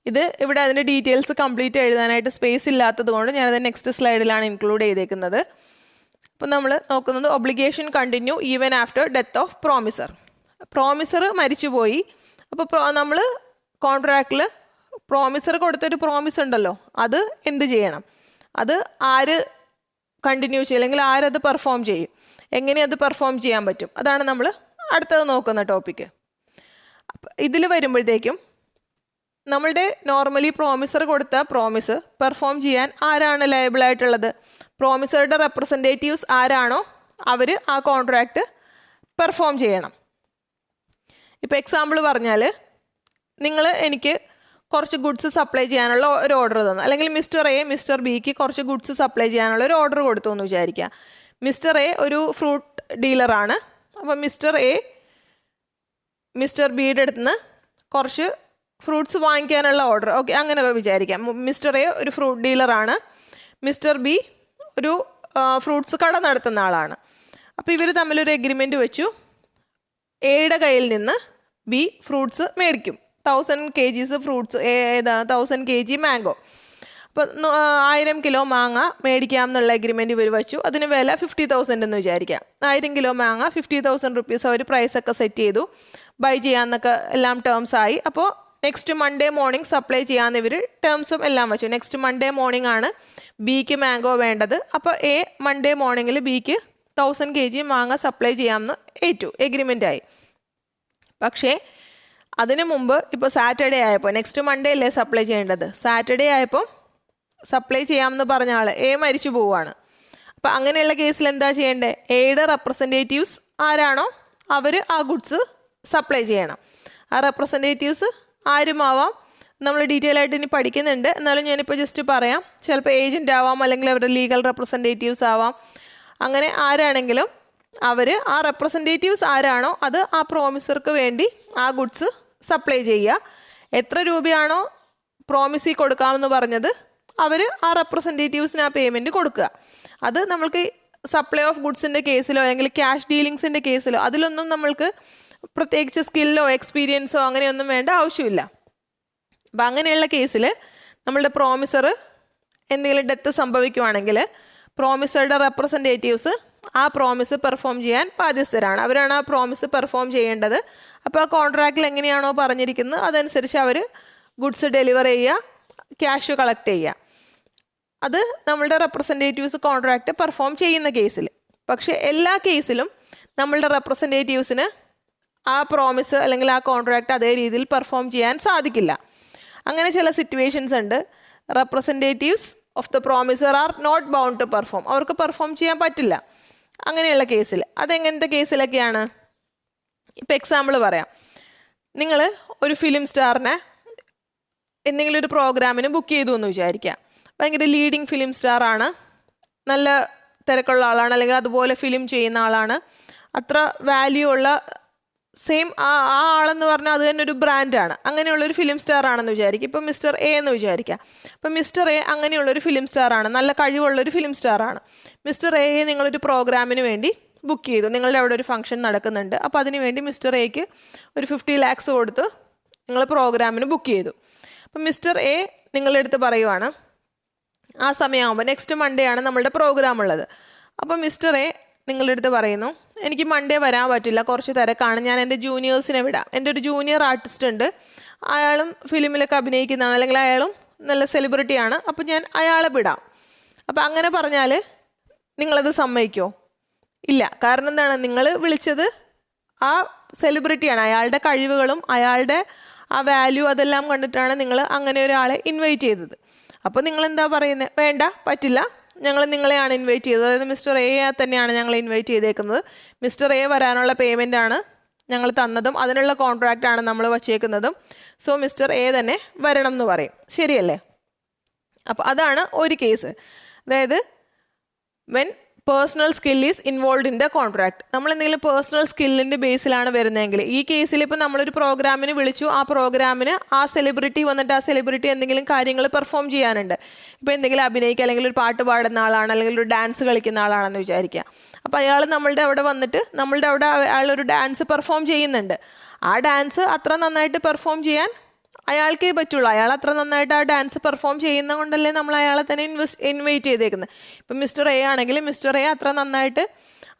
ഇത് ഇവിടെ അതിൻ്റെ ഡീറ്റെയിൽസ് കംപ്ലീറ്റ് എഴുതാനായിട്ട് സ്പേസ് ഇല്ലാത്തത് കൊണ്ട് ഞാനത് നെക്സ്റ്റ് സ്ലൈഡിലാണ് ഇൻക്ലൂഡ് ചെയ്തേക്കുന്നത്. അപ്പോൾ നമ്മൾ നോക്കുന്നത് obligation continue even after death of promisor. Promisor മരിച്ചുപോയി, അപ്പോൾ നമ്മൾ കോൺട്രാക്റ്റിൽ പ്രോമിസർ കൊടുത്തൊരു പ്രോമിസ് ഉണ്ടല്ലോ, അത് എന്ത് ചെയ്യണം? അത് ആര് കണ്ടിന്യൂ ചെയ്യും അല്ലെങ്കിൽ ആരത് പെർഫോം ചെയ്യും? എങ്ങനെ അത് പെർഫോം ചെയ്യാൻ പറ്റും? അതാണ് നമ്മൾ അടുത്തത് നോക്കുന്ന ടോപ്പിക്ക്. ഇതിൽ വരുമ്പോഴത്തേക്കും നമ്മളുടെ നോർമലി പ്രോമിസർ കൊടുത്ത പ്രോമിസ് പെർഫോം ചെയ്യാൻ ആരാണ് ലയബിൾ ആയിട്ടുള്ളത്? പ്രോമിസറുടെ റെപ്രസെൻറ്റേറ്റീവ്സ് ആരാണോ അവർ ആ കോൺട്രാക്റ്റ് പെർഫോം ചെയ്യണം. ഇപ്പോൾ എക്സാമ്പിൾ പറഞ്ഞാൽ, നിങ്ങൾ എനിക്ക് കുറച്ച് ഗുഡ്സ് സപ്ലൈ ചെയ്യാനുള്ള ഒരു ഓർഡർ തന്നു, അല്ലെങ്കിൽ മിസ്റ്റർ എ മിസ്റ്റർ ബിക്ക് കുറച്ച് ഗുഡ്സ് സപ്ലൈ ചെയ്യാനുള്ള ഒരു ഓർഡർ കൊടുത്തു എന്ന് വിചാരിക്കുക. മിസ്റ്റർ എ ഒരു ഫ്രൂട്ട് ഡീലറാണ്. അപ്പോൾ മിസ്റ്റർ എ മിസ്റ്റർ ബിയുടെ അടുത്ത് നിന്ന് കുറച്ച് ഫ്രൂട്ട്സ് വാങ്ങിക്കാനുള്ള ഓർഡർ, ഓക്കെ അങ്ങനെ വിചാരിക്കാം. മിസ്റ്റർ എ ഒരു ഫ്രൂട്ട് ഡീലറാണ്, മിസ്റ്റർ ബി ഒരു ഫ്രൂട്ട്സ് കട നടത്തുന്ന ആളാണ്. അപ്പോൾ ഇവർ തമ്മിലൊരു എഗ്രിമെൻറ്റ് വെച്ചു. എയുടെ കയ്യിൽ നിന്ന് ബി ഫ്രൂട്ട്സ് മേടിക്കും, 1000 kgs ഫ്രൂട്ട്സ്, 1000 kg മാംഗോ. അപ്പോൾ 1000 കിലോ മാങ്ങ മേടിക്കാം എന്നുള്ള എഗ്രിമെൻറ്റ് ഇവർ വെച്ചു. അതിന് വില 50,000 എന്ന് വിചാരിക്കാം. 1000 കിലോ മാങ്ങ 50,000 റുപ്പീസ് അവർ പ്രൈസൊക്കെ സെറ്റ് ചെയ്തു, ബൈ ചെയ്യാമെന്നൊക്കെ എല്ലാം ടേംസ് ആയി. അപ്പോൾ നെക്സ്റ്റ് മൺഡേ മോർണിംഗ് സപ്ലൈ ചെയ്യാമെന്ന് ഇവർ ടേംസും എല്ലാം വെച്ചു. നെക്സ്റ്റ് മൺഡേ മോർണിംഗ് ആണ് ബിക്ക് മാംഗോ വേണ്ടത്. അപ്പോൾ എ മൺഡേ മോർണിംഗിൽ ബിക്ക് 1000 kg മാങ്ങ സപ്ലൈ ചെയ്യാമെന്ന് ഏറ്റു, എഗ്രിമെൻ്റ് ആയി. പക്ഷേ അതിന് മുമ്പ് ഇപ്പോൾ സാറ്റർഡേ ആയപ്പോൾ, നെക്സ്റ്റ് മൺഡേ അല്ലേ സപ്ലൈ ചെയ്യേണ്ടത്, സാറ്റർഡേ ആയപ്പോൾ സപ്ലൈ ചെയ്യാമെന്ന് പറഞ്ഞ ആൾ എ മരിച്ചു പോവുകയാണ്. അപ്പോൾ അങ്ങനെയുള്ള കേസിൽ എന്താ ചെയ്യേണ്ടത്? എയുടെ റെപ്രസെൻറ്റേറ്റീവ്സ് ആരാണോ അവർ ആ ഗുഡ്സ് സപ്ലൈ ചെയ്യണം. ആ റെപ്രസെൻറ്റേറ്റീവ്സ് ആരുമാവാം, നമ്മൾ ഡീറ്റെയിൽ ആയിട്ട് ഇനി പഠിക്കുന്നുണ്ട്, എന്നാലും ഞാനിപ്പോൾ ജസ്റ്റ് പറയാം. ചിലപ്പോൾ ഏജൻ്റ് ആവാം, അല്ലെങ്കിൽ അവരുടെ ലീഗൽ റെപ്രസെൻറ്റേറ്റീവ്സ് ആവാം. അങ്ങനെ ആരാണെങ്കിലും അവർ ആ റെപ്രസെൻറ്റേറ്റീവ്സ് ആരാണോ അത് ആ പ്രോമിസർക്ക് വേണ്ടി ആ ഗുഡ്സ് സപ്ലൈ ചെയ്യുക. എത്ര രൂപയാണോ പ്രോമിസിൽ കൊടുക്കാമെന്ന് പറഞ്ഞത് അവർ ആ റെപ്രസെൻറ്റേറ്റീവ്സിന് ആ പേയ്മെൻറ്റ് കൊടുക്കുക. അത് നമ്മൾക്ക് സപ്ലൈ ഓഫ് ഗുഡ്സിൻ്റെ കേസിലോ അല്ലെങ്കിൽ ക്യാഷ് ഡീലിങ്സിൻ്റെ കേസിലോ അതിലൊന്നും നമ്മൾക്ക് പ്രത്യേകിച്ച് സ്കില്ലോ എക്സ്പീരിയൻസോ അങ്ങനെയൊന്നും വേണ്ട ആവശ്യമില്ല. അപ്പം അങ്ങനെയുള്ള കേസിൽ നമ്മളുടെ പ്രോമിസർ എന്തെങ്കിലും ഡെത്ത് സംഭവിക്കുവാണെങ്കിൽ പ്രോമിസറുടെ റെപ്രസെൻറ്റേറ്റീവ്സ് ആ പ്രോമിസ് പെർഫോം ചെയ്യാൻ ബാധ്യസ്ഥരാണ്. അവരാണ് ആ പ്രോമിസ് പെർഫോം ചെയ്യേണ്ടത്. അപ്പോൾ ആ കോൺട്രാക്റ്റിൽ എങ്ങനെയാണോ പറഞ്ഞിരിക്കുന്നത് അതനുസരിച്ച് അവർ ഗുഡ്സ് ഡെലിവർ ചെയ്യുക, ക്യാഷ് കളക്ട് ചെയ്യുക. അത് നമ്മളുടെ റെപ്രസെൻറ്റേറ്റീവ്സ് കോൺട്രാക്റ്റ് പെർഫോം ചെയ്യുന്ന കേസിൽ. പക്ഷേ എല്ലാ കേസിലും നമ്മളുടെ റെപ്രസെൻറ്റേറ്റീവ്സിന് ആ പ്രോമിസ് അല്ലെങ്കിൽ ആ കോൺട്രാക്റ്റ് അതേ രീതിയിൽ പെർഫോം ചെയ്യാൻ സാധിക്കില്ല. അങ്ങനെ ചില സിറ്റുവേഷൻസ് ഉണ്ട്. Representatives of the promisor are not bound to perform, അവർക്ക് പെർഫോം ചെയ്യാൻ പറ്റില്ല. അങ്ങനെയുള്ള കേസിൽ അതെങ്ങനത്തെ കേസിലൊക്കെയാണ്? ഇപ്പോൾ എക്സാമ്പിൾ പറയാം. നിങ്ങൾ ഒരു ഫിലിം സ്റ്റാറിനെ എന്തെങ്കിലും ഒരു പ്രോഗ്രാമിന് ബുക്ക് ചെയ്തു എന്ന് വിചാരിക്കുക. ഭയങ്കര ലീഡിങ് ഫിലിം സ്റ്റാറാണ്, നല്ല തിരക്കുള്ള ആളാണ്, അല്ലെങ്കിൽ അതുപോലെ ഫിലിം ചെയ്യുന്ന ആളാണ്, അത്ര വാല്യൂ ഉള്ള സെയിം ആ ആളെന്ന് പറഞ്ഞാൽ അത് തന്നെ ഒരു ബ്രാൻഡാണ്. അങ്ങനെയുള്ളൊരു ഫിലിം സ്റ്റാർ ആണെന്ന് വിചാരിക്കുക. ഇപ്പം മിസ്റ്റർ എ എന്ന് വിചാരിക്കുക. അപ്പം മിസ്റ്റർ എ അങ്ങനെയുള്ളൊരു ഫിലിം സ്റ്റാറാണ്, നല്ല കഴിവുള്ളൊരു ഫിലിം സ്റ്റാറാണ്. മിസ്റ്റർ എയെ നിങ്ങളൊരു പ്രോഗ്രാമിന് വേണ്ടി ബുക്ക് ചെയ്തു. നിങ്ങളുടെ അവിടെ ഒരു ഫംഗ്ഷൻ നടക്കുന്നുണ്ട്. അപ്പോൾ അതിന് വേണ്ടി മിസ്റ്റർ എക്ക് ഒരു 50 lakhs കൊടുത്ത് നിങ്ങൾ പ്രോഗ്രാമിന് ബുക്ക് ചെയ്തു. അപ്പം മിസ്റ്റർ എ നിങ്ങളുടെ അടുത്ത് പറയുവാണ്, ആ സമയമാകുമ്പോൾ നെക്സ്റ്റ് മൺഡേ ആണ് നമ്മളുടെ പ്രോഗ്രാം ഉള്ളത്. അപ്പം മിസ്റ്റർ എ നിങ്ങളുടെ അടുത്ത് പറയുന്നു, എനിക്ക് മൺഡേ വരാൻ പറ്റില്ല, കുറച്ച് തിരക്കാണ്, ഞാൻ എൻ്റെ ജൂനിയേഴ്സിനെ വിടാം. എൻ്റെ ഒരു ജൂനിയർ ആർട്ടിസ്റ്റ് ഉണ്ട്, അയാളും ഫിലിമിലൊക്കെ അഭിനയിക്കുന്നതാണ്, അല്ലെങ്കിൽ അയാളും നല്ല സെലിബ്രിറ്റിയാണ്, അപ്പോൾ ഞാൻ അയാളെ വിടാം. അപ്പോൾ അങ്ങനെ പറഞ്ഞാൽ നിങ്ങളത് സമ്മതിക്കുമോ? ഇല്ല. കാരണം എന്താണ്? നിങ്ങൾ വിളിച്ചത് ആ സെലിബ്രിറ്റിയാണ്, അയാളുടെ കഴിവുകളും അയാളുടെ ആ വാല്യൂ അതെല്ലാം കണ്ടിട്ടാണ് നിങ്ങൾ അങ്ങനെ ഒരാളെ ഇൻവൈറ്റ് ചെയ്തത്. അപ്പോൾ നിങ്ങൾ എന്താ പറയുന്നത്? വേണ്ട, പറ്റില്ല, ഞങ്ങൾ നിങ്ങളെയാണ് ഇൻവൈറ്റ് ചെയ്തത്, അതായത് മിസ്റ്റർ എ തന്നെയാണ് ഞങ്ങൾ ഇൻവൈറ്റ് ചെയ്തേക്കുന്നത്, മിസ്റ്റർ എ വരാനുള്ള പേയ്മെൻ്റാണ് ഞങ്ങൾ തന്നതും അതിനുള്ള കോൺട്രാക്റ്റാണ് നമ്മൾ വച്ചേക്കുന്നതും, സോ മിസ്റ്റർ എ തന്നെ വരണം എന്ന് പറയും. ശരിയല്ലേ? അപ്പോൾ അതാണ് ഒരു കേസ്. അതായത് when personal skill is involve in the contract. നമ്മൾ എന്തെങ്കിലും പേഴ്സണൽ സ്കില്ലിൻ്റെ ബേസിലാണ് വരുന്നതെങ്കിൽ, ഈ കേസിൽ ഇപ്പോൾ നമ്മളൊരു പ്രോഗ്രാമിന് വിളിച്ചു, ആ പ്രോഗ്രാമിന് ആ സെലിബ്രിറ്റി വന്നിട്ട് ആ സെലിബ്രിറ്റി എന്തെങ്കിലും കാര്യങ്ങൾ പെർഫോം ചെയ്യാനുണ്ട്. ഇപ്പോൾ എന്തെങ്കിലും അഭിനയിക്കുക, അല്ലെങ്കിൽ ഒരു പാട്ട് പാടുന്ന ആളാണ്, അല്ലെങ്കിൽ ഒരു ഡാൻസ് കളിക്കുന്ന ആളാണെന്ന് വിചാരിക്കുക. അപ്പോൾ അയാൾ നമ്മളുടെ അവിടെ വന്നിട്ട് നമ്മളുടെ അവിടെ അയാളൊരു ഡാൻസ് പെർഫോം ചെയ്യുന്നുണ്ട്. ആ ഡാൻസ് അത്ര നന്നായിട്ട് പെർഫോം ചെയ്യാൻ അയാൾക്കേ പറ്റുള്ളൂ. അയാൾ അത്ര നന്നായിട്ട് ആ ഡാൻസ് പെർഫോം ചെയ്യുന്നത് കൊണ്ടല്ലേ നമ്മൾ അയാളെ തന്നെ ഇൻവൈറ്റ് ചെയ്തേക്കുന്നത്. ഇപ്പം മിസ്റ്റർ എ ആണെങ്കിൽ മിസ്റ്റർ എ അത്ര നന്നായിട്ട്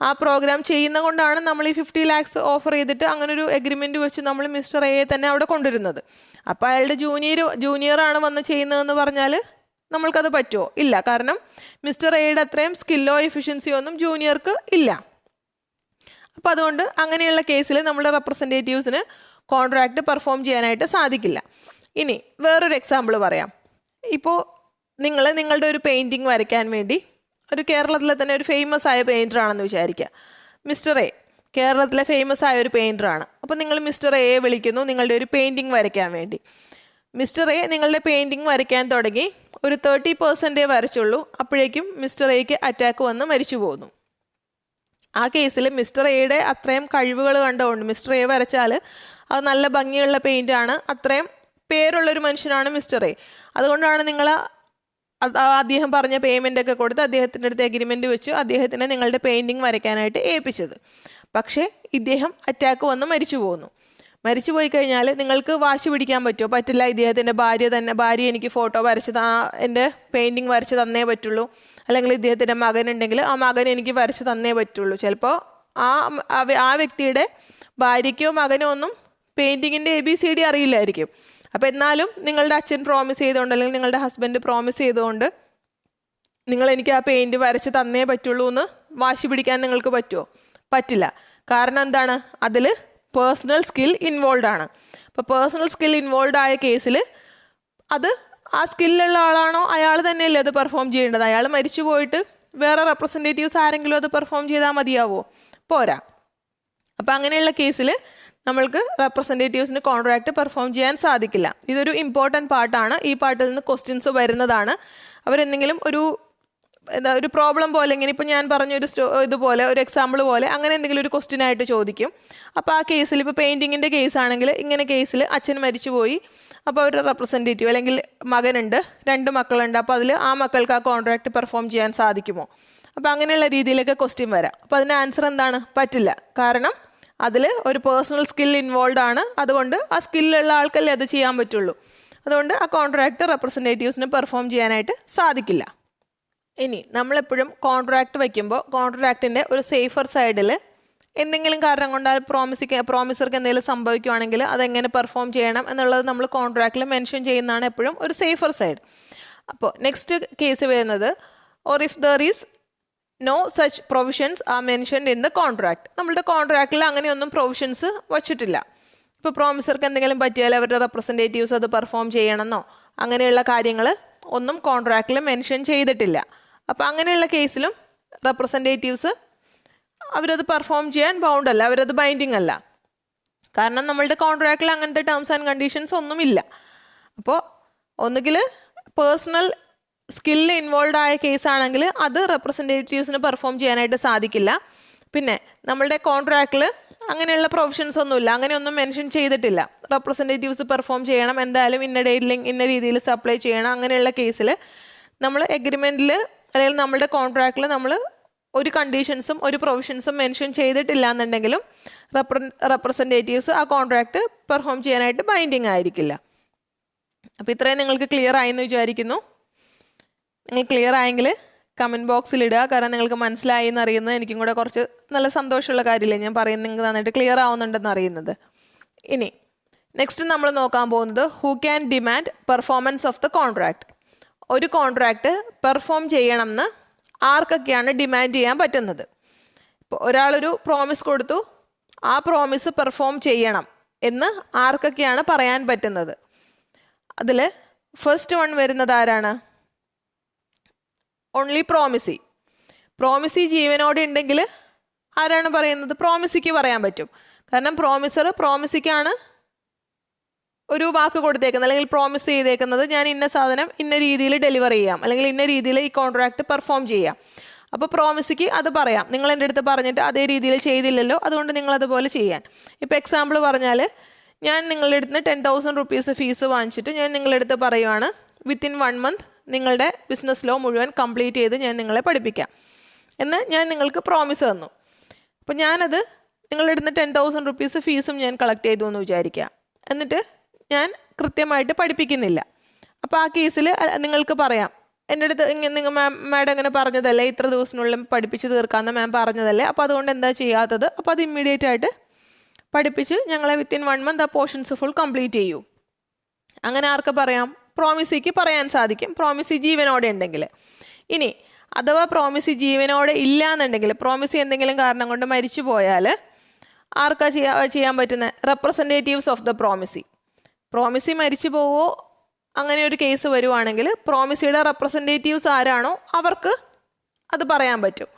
ആ പ്രോഗ്രാം ചെയ്യുന്നത് കൊണ്ടാണ് നമ്മൾ ഈ 50 lakhs ഓഫർ ചെയ്തിട്ട് അങ്ങനെ ഒരു എഗ്രിമെൻറ്റ് വെച്ച് നമ്മൾ മിസ്റ്റർ എയെ തന്നെ അവിടെ കൊണ്ടുവരുന്നത്. അപ്പോൾ അയാളുടെ ജൂനിയറാണ് വന്ന് ചെയ്യുന്നതെന്ന് പറഞ്ഞാൽ നമ്മൾക്കത് പറ്റുമോ? ഇല്ല. കാരണം മിസ്റ്റർ എയുടെ അത്രയും സ്കില്ലോ എഫിഷ്യൻസിയോ ഒന്നും ജൂനിയർക്ക് ഇല്ല. അപ്പോൾ അതുകൊണ്ട് അങ്ങനെയുള്ള കേസിൽ നമ്മുടെ റെപ്രസെൻറ്റേറ്റീവ്സിന് കോൺട്രാക്റ്റ് പെർഫോം ചെയ്യാനായിട്ട് സാധിക്കില്ല. ഇനി വേറൊരു എക്സാമ്പിൾ പറയാം. ഇപ്പോൾ നിങ്ങളുടെ ഒരു പെയിൻറ്റിങ് വരയ്ക്കാൻ വേണ്ടി ഒരു കേരളത്തിലെ തന്നെ ഒരു ഫേമസ് ആയ പെയിൻറ്ററാണെന്ന് വിചാരിക്കുക. മിസ്റ്റർ എ കേരളത്തിലെ ഫേമസ് ആയ ഒരു പെയിൻറ്ററാണ്. അപ്പോൾ നിങ്ങൾ മിസ്റ്റർ എയെ വിളിക്കുന്നു നിങ്ങളുടെ ഒരു പെയിൻറ്റിങ് വരയ്ക്കാൻ വേണ്ടി. മിസ്റ്റർ എ നിങ്ങളുടെ പെയിൻറ്റിങ് വരയ്ക്കാൻ തുടങ്ങി, ഒരു 30% വരച്ചുള്ളൂ. അപ്പോഴേക്കും മിസ്റ്റർ എക്ക് അറ്റാക്ക് വന്ന് മരിച്ചു പോകുന്നു. ആ കേസിൽ മിസ്റ്റർ എയുടെ അത്രയും കഴിവുകൾ കണ്ടുകൊണ്ട് മിസ്റ്റർ എ വരച്ചാൽ അത് നല്ല ഭംഗിയുള്ള പെയിൻ്റാണ്, അത്രയും പേരുള്ളൊരു മനുഷ്യനാണ് മിസ്റ്റർ എ. അതുകൊണ്ടാണ് നിങ്ങൾ അദ്ദേഹം പറഞ്ഞ പേയ്മെൻ്റ് ഒക്കെ കൊടുത്ത് അദ്ദേഹത്തിൻ്റെ അടുത്ത് എഗ്രിമെൻ്റ് വെച്ച് അദ്ദേഹത്തിനെ നിങ്ങളുടെ പെയിൻറ്റിങ് വരയ്ക്കാനായിട്ട് ഏൽപ്പിച്ചത്. പക്ഷേ ഇദ്ദേഹം അറ്റാക്ക് വന്ന് മരിച്ചു പോകുന്നു. മരിച്ചു പോയി കഴിഞ്ഞാൽ നിങ്ങൾക്ക് വാശി പിടിക്കാൻ പറ്റുമോ? പറ്റില്ല. ഇദ്ദേഹത്തിൻ്റെ ഭാര്യ എനിക്ക് ഫോട്ടോ വരച്ച് എൻ്റെ പെയിൻറ്റിങ് വരച്ച് തന്നേ പറ്റുള്ളൂ. അല്ലെങ്കിൽ ഇദ്ദേഹത്തിൻ്റെ മകനുണ്ടെങ്കിൽ ആ മകൻ എനിക്ക് വരച്ച് തന്നേ പറ്റുള്ളൂ. ചിലപ്പോൾ ആ വ്യക്തിയുടെ ഭാര്യയ്ക്കോ മകനോ ഒന്നും പെയിൻറ്റിങ്ങിൻ്റെ ABCD അറിയില്ലായിരിക്കും. അപ്പോൾ എന്നാലും നിങ്ങളുടെ അച്ഛൻ പ്രോമിസ് ചെയ്തുകൊണ്ട് അല്ലെങ്കിൽ നിങ്ങളുടെ ഹസ്ബൻഡ് പ്രോമിസ് ചെയ്തുകൊണ്ട് നിങ്ങൾ എനിക്ക് ആ പെയിൻറ്റ് വരച്ച് തന്നേ പറ്റുള്ളൂ എന്ന് വാശി പിടിക്കാൻ നിങ്ങൾക്ക് പറ്റുമോ? പറ്റില്ല. കാരണം എന്താണ്? അതിൽ പേഴ്സണൽ സ്കിൽ ഇൻവോൾവ് ആണ്. അപ്പോൾ പേഴ്സണൽ സ്കിൽ ഇൻവോൾവ് ആയ കേസിൽ അത് ആ സ്കില്ലുള്ള ആളാണോ അയാൾ തന്നെയല്ലേ അത് പെർഫോം ചെയ്യേണ്ടത്. അയാൾ മരിച്ചു പോയിട്ട് വേറെ റെപ്രസെൻറ്റേറ്റീവ്സ് ആരെങ്കിലും അത് പെർഫോം ചെയ്താൽ മതിയാവോ? പോരാ. അപ്പോൾ അങ്ങനെയുള്ള കേസിൽ നമ്മൾക്ക് റെപ്രസെൻറ്റേറ്റീവ്സിന് കോൺട്രാക്റ്റ് പെർഫോം ചെയ്യാൻ സാധിക്കില്ല. ഇതൊരു ഇമ്പോർട്ടൻറ്റ് പാർട്ടാണ്. ഈ പാർട്ടിൽ നിന്ന് ക്വസ്റ്റ്യൻസ് വരുന്നതാണ്. അവരെന്തെങ്കിലും ഒരു പ്രോബ്ലം പോലെ ഇങ്ങനെ ഇപ്പോൾ ഞാൻ പറഞ്ഞൊരു ഇതുപോലെ ഒരു എക്സാമ്പിൾ പോലെ അങ്ങനെ എന്തെങ്കിലും ഒരു ക്വസ്റ്റ്യൻ ആയിട്ട് ചോദിക്കും. അപ്പോൾ ആ കേസിൽ ഇപ്പോൾ പെയിൻറ്റിങ്ങിൻ്റെ കേസാണെങ്കിൽ ഇങ്ങനെ കേസിൽ അച്ഛൻ മരിച്ചുപോയി, അപ്പോൾ ഒരു റെപ്രസെൻറ്റേറ്റീവ് അല്ലെങ്കിൽ മകനുണ്ട്, 2 മക്കളുണ്ട്. അപ്പോൾ അതിൽ ആ മക്കൾക്ക് ആ കോൺട്രാക്റ്റ് പെർഫോം ചെയ്യാൻ സാധിക്കുമോ? അപ്പോൾ അങ്ങനെയുള്ള രീതിയിലൊക്കെ ക്വസ്റ്റ്യൻ വരാം. അപ്പോൾ അതിൻ്റെ ആൻസർ എന്താണ്? പറ്റില്ല. കാരണം അതിൽ ഒരു പേഴ്സണൽ സ്കിൽ ഇൻവോൾവ് ആണ്. അതുകൊണ്ട് ആ സ്കില്ലുള്ള ആൾക്കല്ലേ അത് ചെയ്യാൻ പറ്റുള്ളൂ. അതുകൊണ്ട് ആ കോൺട്രാക്റ്റ് റെപ്രസെൻറ്റേറ്റീവ്സിന് പെർഫോം ചെയ്യാനായിട്ട് സാധിക്കില്ല. ഇനി നമ്മളെപ്പോഴും കോൺട്രാക്റ്റ് വയ്ക്കുമ്പോൾ കോൺട്രാക്റ്റിൻ്റെ ഒരു സേഫർ സൈഡിൽ എന്തെങ്കിലും കാരണം കൊണ്ട് പ്രോമിസർക്ക് എന്തെങ്കിലും സംഭവിക്കുകയാണെങ്കിൽ അതെങ്ങനെ പെർഫോം ചെയ്യണം എന്നുള്ളത് നമ്മൾ കോൺട്രാക്റ്റിൽ മെൻഷൻ ചെയ്യുന്നതാണ് എപ്പോഴും ഒരു സേഫർ സൈഡ്. അപ്പോൾ നെക്സ്റ്റ് കേസ് വരുന്നത് or if there is no such provisions are mentioned in the contract. നമ്മളുടെ കോൺട്രാക്റ്റിൽ അങ്ങനെയൊന്നും പ്രൊവിഷൻസ് വച്ചിട്ടില്ല. ഇപ്പോൾ പ്രോമിസർക്ക് എന്തെങ്കിലും പറ്റിയാൽ അവരുടെ റെപ്രസെൻറ്റേറ്റീവ്സ് അത് പെർഫോം ചെയ്യണമെന്നോ അങ്ങനെയുള്ള കാര്യങ്ങൾ ഒന്നും കോൺട്രാക്റ്റിൽ മെൻഷൻ ചെയ്തിട്ടില്ല. അപ്പോൾ അങ്ങനെയുള്ള കേസിലും റെപ്രസെൻറ്റേറ്റീവ്സ് അവരത് പെർഫോം ചെയ്യാൻ ബൗണ്ട് അല്ല, അവരത് ബൈൻഡിങ് അല്ല. കാരണം നമ്മളുടെ കോൺട്രാക്റ്റിൽ അങ്ങനത്തെ ടേംസ് ആൻഡ് കണ്ടീഷൻസ് ഒന്നുമില്ല. അപ്പോൾ ഒന്നുകിൽ പേഴ്സണൽ സ്കില്ല് ഇൻവോൾവ് ആയ കേസാണെങ്കിൽ അത് റെപ്രസെൻറ്റേറ്റീവ്സിന് പെർഫോം ചെയ്യാനായിട്ട് സാധിക്കില്ല. പിന്നെ നമ്മളുടെ കോൺട്രാക്റ്റിൽ അങ്ങനെയുള്ള പ്രൊവിഷൻസ് ഒന്നുമില്ല, അങ്ങനെയൊന്നും മെൻഷൻ ചെയ്തിട്ടില്ല. റെപ്രസെൻറ്റേറ്റീവ്സ് പെർഫോം ചെയ്യണം, എന്തായാലും ഇന്ന ഡേറ്റിൽ ഇന്ന രീതിയിൽ സപ്ലൈ ചെയ്യണം. അങ്ങനെയുള്ള കേസിൽ നമ്മൾ എഗ്രിമെൻറ്റിൽ അല്ലെങ്കിൽ നമ്മളുടെ കോൺട്രാക്റ്റിൽ നമ്മൾ ഒരു കണ്ടീഷൻസും ഒരു പ്രൊവിഷൻസും മെൻഷൻ ചെയ്തിട്ടില്ല എന്നുണ്ടെങ്കിലും റെപ്രസെൻറ്റേറ്റീവ്സ് ആ കോൺട്രാക്റ്റ് പെർഫോം ചെയ്യാനായിട്ട് ബൈൻഡിങ് ആയിരിക്കില്ല. അപ്പോൾ ഇത്രയും നിങ്ങൾക്ക് ക്ലിയർ ആയെന്ന് വിചാരിക്കുന്നു. നിങ്ങൾ ക്ലിയർ ആയെങ്കിൽ കമൻറ്റ് ബോക്സിൽ ഇടുക. കാരണം നിങ്ങൾക്ക് മനസ്സിലായി എന്നറിയുന്നത് എനിക്കും കൂടെ കുറച്ച് നല്ല സന്തോഷമുള്ള കാര്യമില്ലേ, ഞാൻ പറയുന്നത് നിങ്ങൾക്ക് നന്നായിട്ട് ക്ലിയർ ആവുന്നുണ്ടെന്ന് അറിയുന്നത്. ഇനി നെക്സ്റ്റ് നമ്മൾ നോക്കാൻ പോകുന്നത് who can demand performance of the contract. ഒരു കോൺട്രാക്റ്റ് പെർഫോം ചെയ്യണമെന്ന് ആർക്കൊക്കെയാണ് ഡിമാൻഡ് ചെയ്യാൻ പറ്റുന്നത്? ഇപ്പോൾ ഒരാളൊരു പ്രോമിസ് കൊടുത്തു, ആ പ്രോമിസ് പെർഫോം ചെയ്യണം എന്ന് ആർക്കൊക്കെയാണ് പറയാൻ പറ്റുന്നത്? അതിൽ ഫസ്റ്റ് വൺ വരുന്നത് ആരാണ്? Only promisee. പ്രോമിസി ജീവനോടെ ഉണ്ടെങ്കിൽ ആരാണ് പറയുന്നത്? പ്രോമിസിക്ക് പറയാൻ പറ്റും. കാരണം പ്രോമിസിക്കാണ് ഒരു വാക്ക് കൊടുത്തേക്കുന്നത് അല്ലെങ്കിൽ പ്രോമിസ് ചെയ്തേക്കുന്നത്, ഞാൻ ഇന്ന സാധനം ഇന്ന രീതിയിൽ ഡെലിവർ ചെയ്യാം അല്ലെങ്കിൽ ഇന്ന രീതിയിൽ ഈ കോൺട്രാക്റ്റ് പെർഫോം ചെയ്യാം. അപ്പോൾ പ്രോമിസിക്ക് അത് പറയാം. നിങ്ങൾ എൻ്റെ അടുത്ത് പറഞ്ഞിട്ട് അതേ രീതിയിൽ ചെയ്തില്ലല്ലോ, അതുകൊണ്ട് നിങ്ങൾ അതുപോലെ ചെയ്യാൻ. ഇപ്പോൾ എക്സാമ്പിൾ പറഞ്ഞാൽ ഞാൻ നിങ്ങളുടെ അടുത്ത് 10,000 rupees ഫീസ് വാങ്ങിച്ചിട്ട് ഞാൻ നിങ്ങളുടെ അടുത്ത് പറയുവാണ് വിത്തിൻ 1 month നിങ്ങളുടെ ബിസിനസ് ലോ മുഴുവൻ കംപ്ലീറ്റ് ചെയ്ത് ഞാൻ നിങ്ങളെ പഠിപ്പിക്കാം എന്ന് ഞാൻ നിങ്ങൾക്ക് പ്രോമിസ് തന്നു. അപ്പോൾ ഞാനത് നിങ്ങളുടെ അടുത്ത് 10,000 rupees ഫീസും ഞാൻ കളക്ട് ചെയ്തു എന്ന് വിചാരിക്കുക. എന്നിട്ട് ഞാൻ കൃത്യമായിട്ട് പഠിപ്പിക്കുന്നില്ല. അപ്പോൾ ആ കേസിൽ നിങ്ങൾക്ക് പറയാം, എൻ്റെ അടുത്ത് മാഡം ഇങ്ങനെ പറഞ്ഞതല്ലേ, ഇത്ര ദിവസത്തിനുള്ളിൽ പഠിപ്പിച്ച് തീർക്കാമെന്ന് മാം പറഞ്ഞതല്ലേ, അപ്പോൾ അതുകൊണ്ട് എന്താ ചെയ്യാത്തത്? അപ്പോൾ അത് ഇമ്മീഡിയറ്റ് ആയിട്ട് പഠിപ്പിച്ച് ഞങ്ങളെ വിത്തിൻ 1 month ആ പോർഷൻസ് ഫുൾ കംപ്ലീറ്റ് ചെയ്യൂ. അങ്ങനെ ആർക്ക് പറയാം? പ്രോമിസിക്ക് പറയാൻ സാധിക്കും, പ്രോമിസി ജീവനോടെ ഉണ്ടെങ്കിൽ. ഇനി അഥവാ പ്രോമിസി ജീവനോടെ ഇല്ല എന്നുണ്ടെങ്കിൽ, പ്രോമിസി എന്തെങ്കിലും കാരണം കൊണ്ട് മരിച്ചു പോയാൽ ആർക്കാ ചെയ്യാൻ പറ്റുന്നത്? Representatives of the promisee. Promisee മരിച്ചു പോവോ അങ്ങനെ ഒരു കേസ് വരുവാണെങ്കിൽ പ്രോമിസിയുടെ റെപ്രസെൻറ്റേറ്റീവ്സ് ആരാണോ അവർക്ക് അത് പറയാൻ പറ്റും.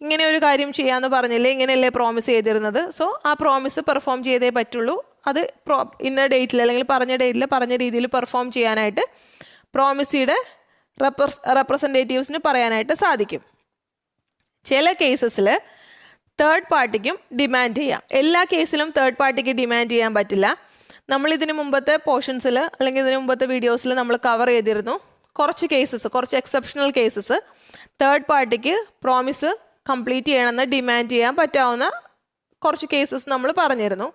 ഇങ്ങനെ ഒരു കാര്യം ചെയ്യാമെന്ന് പറഞ്ഞില്ലേ, ഇങ്ങനെയല്ലേ പ്രോമിസ് ചെയ്തിരുന്നത്, സോ ആ പ്രോമിസ് പെർഫോം ചെയ്തേ പറ്റുള്ളൂ. അത് ഇന്ന ഡേറ്റിൽ അല്ലെങ്കിൽ പറഞ്ഞ ഡേറ്റിൽ പറഞ്ഞ രീതിയിൽ പെർഫോം ചെയ്യാനായിട്ട് പ്രോമിസിയുടെ റെപ്രസെൻറ്റേറ്റീവ്സിന് പറയാനായിട്ട് സാധിക്കും. ചില കേസസിൽ തേർഡ് പാർട്ടിക്കും ഡിമാൻഡ് ചെയ്യാം. എല്ലാ കേസിലും തേർഡ് പാർട്ടിക്ക് ഡിമാൻഡ് ചെയ്യാൻ പറ്റില്ല. നമ്മൾ ഇതിന് മുമ്പത്തെ പോർഷൻസിൽ അല്ലെങ്കിൽ ഇതിന് മുമ്പത്തെ വീഡിയോസിൽ നമ്മൾ കവർ ചെയ്തിരുന്നു കുറച്ച് കേസസ്, കുറച്ച് എക്സെപ്ഷണൽ കേസസ് തേർഡ് പാർട്ടിക്ക് പ്രോമിസ് കംപ്ലീറ്റ് ചെയ്യണമെന്ന് ഡിമാൻഡ് ചെയ്യാൻ പറ്റാവുന്ന കുറച്ച് കേസസ് നമ്മൾ പറഞ്ഞിരുന്നു.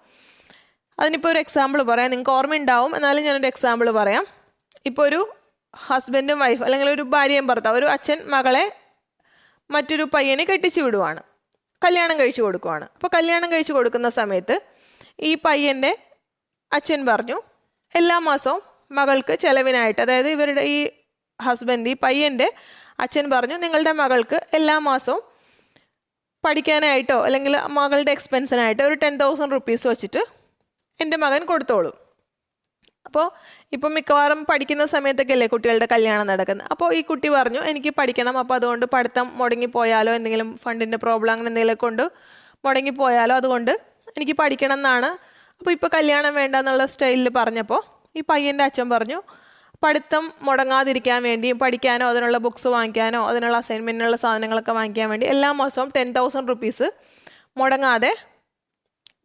അതിനിപ്പോൾ ഒരു എക്സാമ്പിൾ പറയാം, നിങ്ങൾക്ക് ഓർമ്മയുണ്ടാവും, എന്നാലും ഞാനൊരു എക്സാമ്പിൾ പറയാം. ഇപ്പോൾ ഒരു ഹസ്ബൻഡും വൈഫ് അല്ലെങ്കിൽ ഒരു ഭാര്യയും ഭർത്താവ്, ഒരു അച്ഛൻ മകളെ മറ്റൊരു പയ്യനെ കെട്ടിച്ചു വിടുവാണ്, കല്യാണം കഴിച്ചു കൊടുക്കുവാണ്. അപ്പോൾ കല്യാണം കഴിച്ചു കൊടുക്കുന്ന സമയത്ത് ഈ പയ്യൻ്റെ അച്ഛൻ പറഞ്ഞു എല്ലാ മാസവും മകൾക്ക് ചെലവിനായിട്ട്, അതായത് ഇവരുടെ ഈ ഹസ്ബൻഡ് ഈ പയ്യൻ്റെ അച്ഛൻ പറഞ്ഞു നിങ്ങളുടെ മകൾക്ക് എല്ലാ മാസവും പഠിക്കാനായിട്ടോ അല്ലെങ്കിൽ മകളുടെ എക്സ്പെൻസിനായിട്ടോ ഒരു 10,000 റുപ്പീസ് വെച്ചിട്ട് എൻ്റെ മകൻ കൊടുത്തോളൂ. അപ്പോൾ ഇപ്പം മിക്കവാറും പഠിക്കുന്ന സമയത്തൊക്കെ അല്ലേ കുട്ടികളുടെ കല്യാണം നടക്കുന്നത്. അപ്പോൾ ഈ കുട്ടി പറഞ്ഞു എനിക്ക് പഠിക്കണം, അപ്പോൾ അതുകൊണ്ട് പഠിത്തം മുടങ്ങിപ്പോയാലോ, എന്തെങ്കിലും ഫണ്ടിൻ്റെ പ്രോബ്ലം അങ്ങനെ എന്തെങ്കിലും കൊണ്ട് മുടങ്ങിപ്പോയാലോ, അതുകൊണ്ട് എനിക്ക് പഠിക്കണം എന്നാണ്. അപ്പോൾ ഇപ്പോൾ കല്യാണം വേണ്ട എന്നുള്ള സ്റ്റൈലിൽ പറഞ്ഞപ്പോൾ ഈ പയ്യൻ്റെ അച്ഛൻ പറഞ്ഞു പഠിത്തം മുടങ്ങാതിരിക്കാൻ വേണ്ടിയും പഠിക്കാനോ അതിനുള്ള ബുക്സ് വാങ്ങിക്കാനോ അതിനുള്ള അസൈൻമെൻറ്റിനുള്ള സാധനങ്ങളൊക്കെ വാങ്ങിക്കാൻ വേണ്ടി എല്ലാ മാസവും 10,000 റുപ്പീസ് മുടങ്ങാതെ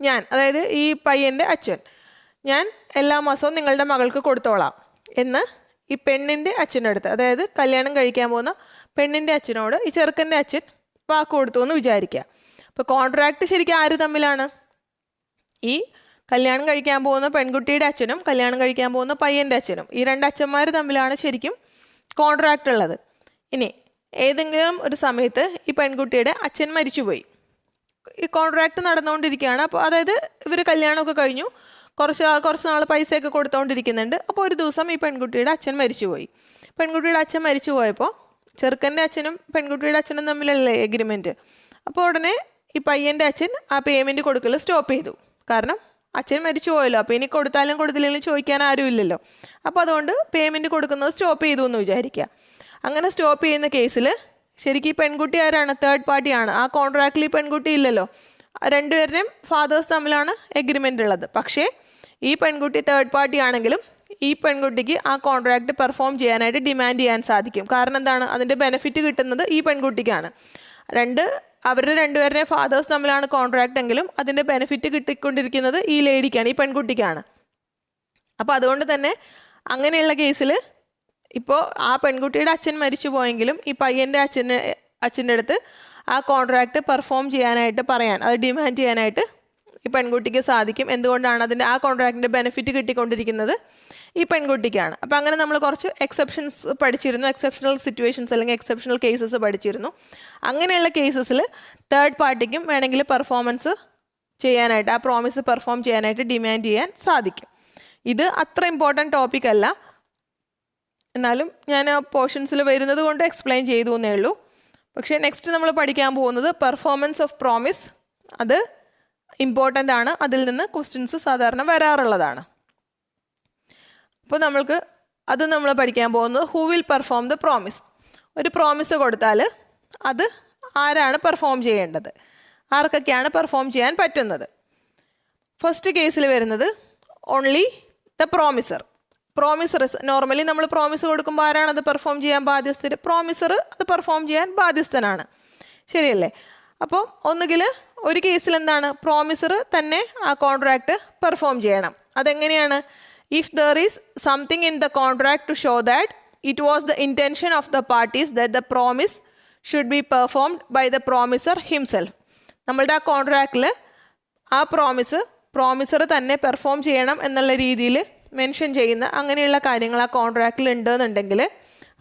ഞാൻ, അതായത് ഈ പയ്യൻ്റെ അച്ഛൻ, ഞാൻ എല്ലാ മാസവും നിങ്ങളുടെ മകൾക്ക് കൊടുത്തോളാം എന്ന് ഈ പെണ്ണിൻ്റെ അച്ഛൻ്റെ അടുത്ത്, അതായത് കല്യാണം കഴിക്കാൻ പോകുന്ന പെണ്ണിൻ്റെ അച്ഛനോട് ഈ ചെറുക്കൻ്റെ അച്ഛൻ വാക്ക് കൊടുത്തു എന്ന് വിചാരിക്കുക. അപ്പോൾ കോൺട്രാക്റ്റ് ശരിക്കും ആര് തമ്മിലാണ്? ഈ കല്യാണം കഴിക്കാൻ പോകുന്ന പെൺകുട്ടിയുടെ അച്ഛനും കല്യാണം കഴിക്കാൻ പോകുന്ന പയ്യൻ്റെ അച്ഛനും, ഈ രണ്ട് അച്ഛന്മാർ തമ്മിലാണ് ശരിക്കും കോൺട്രാക്റ്റ് ഉള്ളത്. ഇനി ഏതെങ്കിലും ഒരു സമയത്ത് ഈ പെൺകുട്ടിയുടെ അച്ഛൻ മരിച്ചുപോയി, ഈ കോൺട്രാക്റ്റ് നടന്നുകൊണ്ടിരിക്കുകയാണ്. അപ്പോൾ അതായത് ഇവർ കല്യാണമൊക്കെ കഴിഞ്ഞു, കുറച്ച് നാൾ പൈസയൊക്കെ കൊടുത്തുകൊണ്ടിരിക്കുന്നുണ്ട്. അപ്പോൾ ഒരു ദിവസം ഈ പെൺകുട്ടിയുടെ അച്ഛൻ മരിച്ചുപോയി. പെൺകുട്ടിയുടെ അച്ഛൻ മരിച്ചു പോയപ്പോൾ ചെറുക്കൻ്റെ അച്ഛനും പെൺകുട്ടിയുടെ അച്ഛനും തമ്മിലല്ലേ എഗ്രിമെൻറ്റ്. അപ്പോൾ ഉടനെ ഈ പയ്യൻ്റെ അച്ഛൻ ആ പേയ്മെൻറ്റ് കൊടുക്കൽ സ്റ്റോപ്പ് ചെയ്തു. കാരണം അച്ഛൻ മരിച്ചു പോയല്ലോ, അപ്പോൾ ഇനി കൊടുത്താലും കൊടുത്തില്ലെങ്കിലും ചോദിക്കാൻ ആരുമില്ലല്ലോ. അപ്പോൾ അതുകൊണ്ട് പേയ്മെൻറ്റ് കൊടുക്കുന്നത് സ്റ്റോപ്പ് ചെയ്തു എന്ന് വിചാരിക്കുക. അങ്ങനെ സ്റ്റോപ്പ് ചെയ്യുന്ന കേസിൽ ശരിക്കും ഈ പെൺകുട്ടി ആരാണ്? തേർഡ് പാർട്ടിയാണ്. ആ കോൺട്രാക്റ്റിൽ ഈ പെൺകുട്ടി ഇല്ലല്ലോ, രണ്ടുപേരുടെയും ഫാദേഴ്സ് തമ്മിലാണ് എഗ്രിമെൻ്റ് ഉള്ളത്. പക്ഷേ ഈ പെൺകുട്ടി തേർഡ് പാർട്ടി ആണെങ്കിലും ഈ പെൺകുട്ടിക്ക് ആ കോൺട്രാക്റ്റ് പെർഫോം ചെയ്യാനായിട്ട് ഡിമാൻഡ് ചെയ്യാൻ സാധിക്കും. കാരണം എന്താണ്? അതിൻ്റെ ബെനിഫിറ്റ് കിട്ടുന്നത് ഈ പെൺകുട്ടിക്കാണ്. അവരുടെ രണ്ടുപേരുടെയും ഫാദേഴ്സ് തമ്മിലാണ് കോൺട്രാക്റ്റ് എങ്കിലും അതിൻ്റെ ബെനിഫിറ്റ് കിട്ടിക്കൊണ്ടിരിക്കുന്നത് ഈ ലേഡിക്കാണ്, ഈ പെൺകുട്ടിക്കാണ്. അപ്പോൾ അതുകൊണ്ട് തന്നെ അങ്ങനെയുള്ള കേസിൽ ഇപ്പോൾ ആ പെൺകുട്ടിയുടെ അച്ഛൻ മരിച്ചു പോയെങ്കിലും ഈ പയ്യൻ്റെ അച്ഛൻ്റെ അടുത്ത് ആ കോൺട്രാക്റ്റ് പെർഫോം ചെയ്യാനായിട്ട് പറയാൻ, അത് ഡിമാൻഡ് ചെയ്യാനായിട്ട് ഈ പെൺകുട്ടിക്ക് സാധിക്കും. എന്തുകൊണ്ടാണ്? ആ കോൺട്രാക്റ്റിൻ്റെ ബെനിഫിറ്റ് കിട്ടിക്കൊണ്ടിരിക്കുന്നത് ഈ പെൺകുട്ടിക്കാണ്. അപ്പോൾ അങ്ങനെ നമ്മൾ കുറച്ച് എക്സെപ്ഷൻസ് പഠിച്ചിരുന്നു, എക്സെപ്ഷണൽ സിറ്റുവേഷൻസ് അല്ലെങ്കിൽ എക്സെപ്ഷണൽ കേസസ് പഠിച്ചിരുന്നു. അങ്ങനെയുള്ള കേസസിൽ തേർഡ് പാർട്ടിക്കും വേണമെങ്കിൽ പെർഫോമൻസ് ചെയ്യാനായിട്ട്, ആ പ്രോമിസ് പെർഫോം ചെയ്യാനായിട്ട് ഡിമാൻഡ് ചെയ്യാൻ സാധിക്കും. ഇത് അത്ര ഇമ്പോർട്ടൻറ്റ് ടോപ്പിക് അല്ല, എന്നാലും ഞാൻ ആ പോർഷൻസിൽ വരുന്നത് കൊണ്ട് എക്സ്പ്ലെയിൻ ചെയ്തു എന്നേ ഉള്ളൂ. പക്ഷേ നെക്സ്റ്റ് നമ്മൾ പഠിക്കാൻ പോകുന്നത് പെർഫോമൻസ് ഓഫ് പ്രോമിസ്. അത് ഇമ്പോർട്ടൻ്റ് ആണ്, അതിൽ നിന്ന് ക്വസ്റ്റ്യൻസ് സാധാരണ വരാറുള്ളതാണ്. അപ്പോൾ നമ്മൾ പഠിക്കാൻ പോകുന്നത് who will perform the promise. ഒരു പ്രോമിസ് കൊടുത്താൽ അത് ആരാണ് പെർഫോം ചെയ്യേണ്ടത്, ആർക്കൊക്കെയാണ് പെർഫോം ചെയ്യാൻ പറ്റുന്നത്. ഫസ്റ്റ് കേസിൽ വരുന്നത് ഓൺലി ദ പ്രോമിസർ. നോർമലി നമ്മൾ പ്രോമിസ് കൊടുക്കുമ്പോൾ ആരാണ് അത് പെർഫോം ചെയ്യാൻ ബാധ്യസ്ഥർ? പ്രോമിസർ അത് പെർഫോം ചെയ്യാൻ ബാധ്യസ്ഥനാണ്, ശരിയല്ലേ? അപ്പോൾ ഒന്നുകിൽ ഒരു കേസിൽ എന്താണ്, പ്രോമിസർ തന്നെ ആ കോൺട്രാക്റ്റ് പെർഫോം ചെയ്യണം. അതെങ്ങനെയാണ്? If there is something in the contract to show that it was the intention of the parties that the promise should be performed by the promisor himself. നമ്മളുടെ ആ കോൺട്രാക്റ്റിൽ ആ പ്രോമിസർ തന്നെ perform ചെയ്യണം എന്നുള്ള രീതിയിൽ mention ചെയ്യുന്ന അങ്ങനെയുള്ള കാര്യങ്ങൾ ആ കോൺട്രാക്റ്റിൽ ഉണ്ടെന്നുണ്ടെങ്കിൽ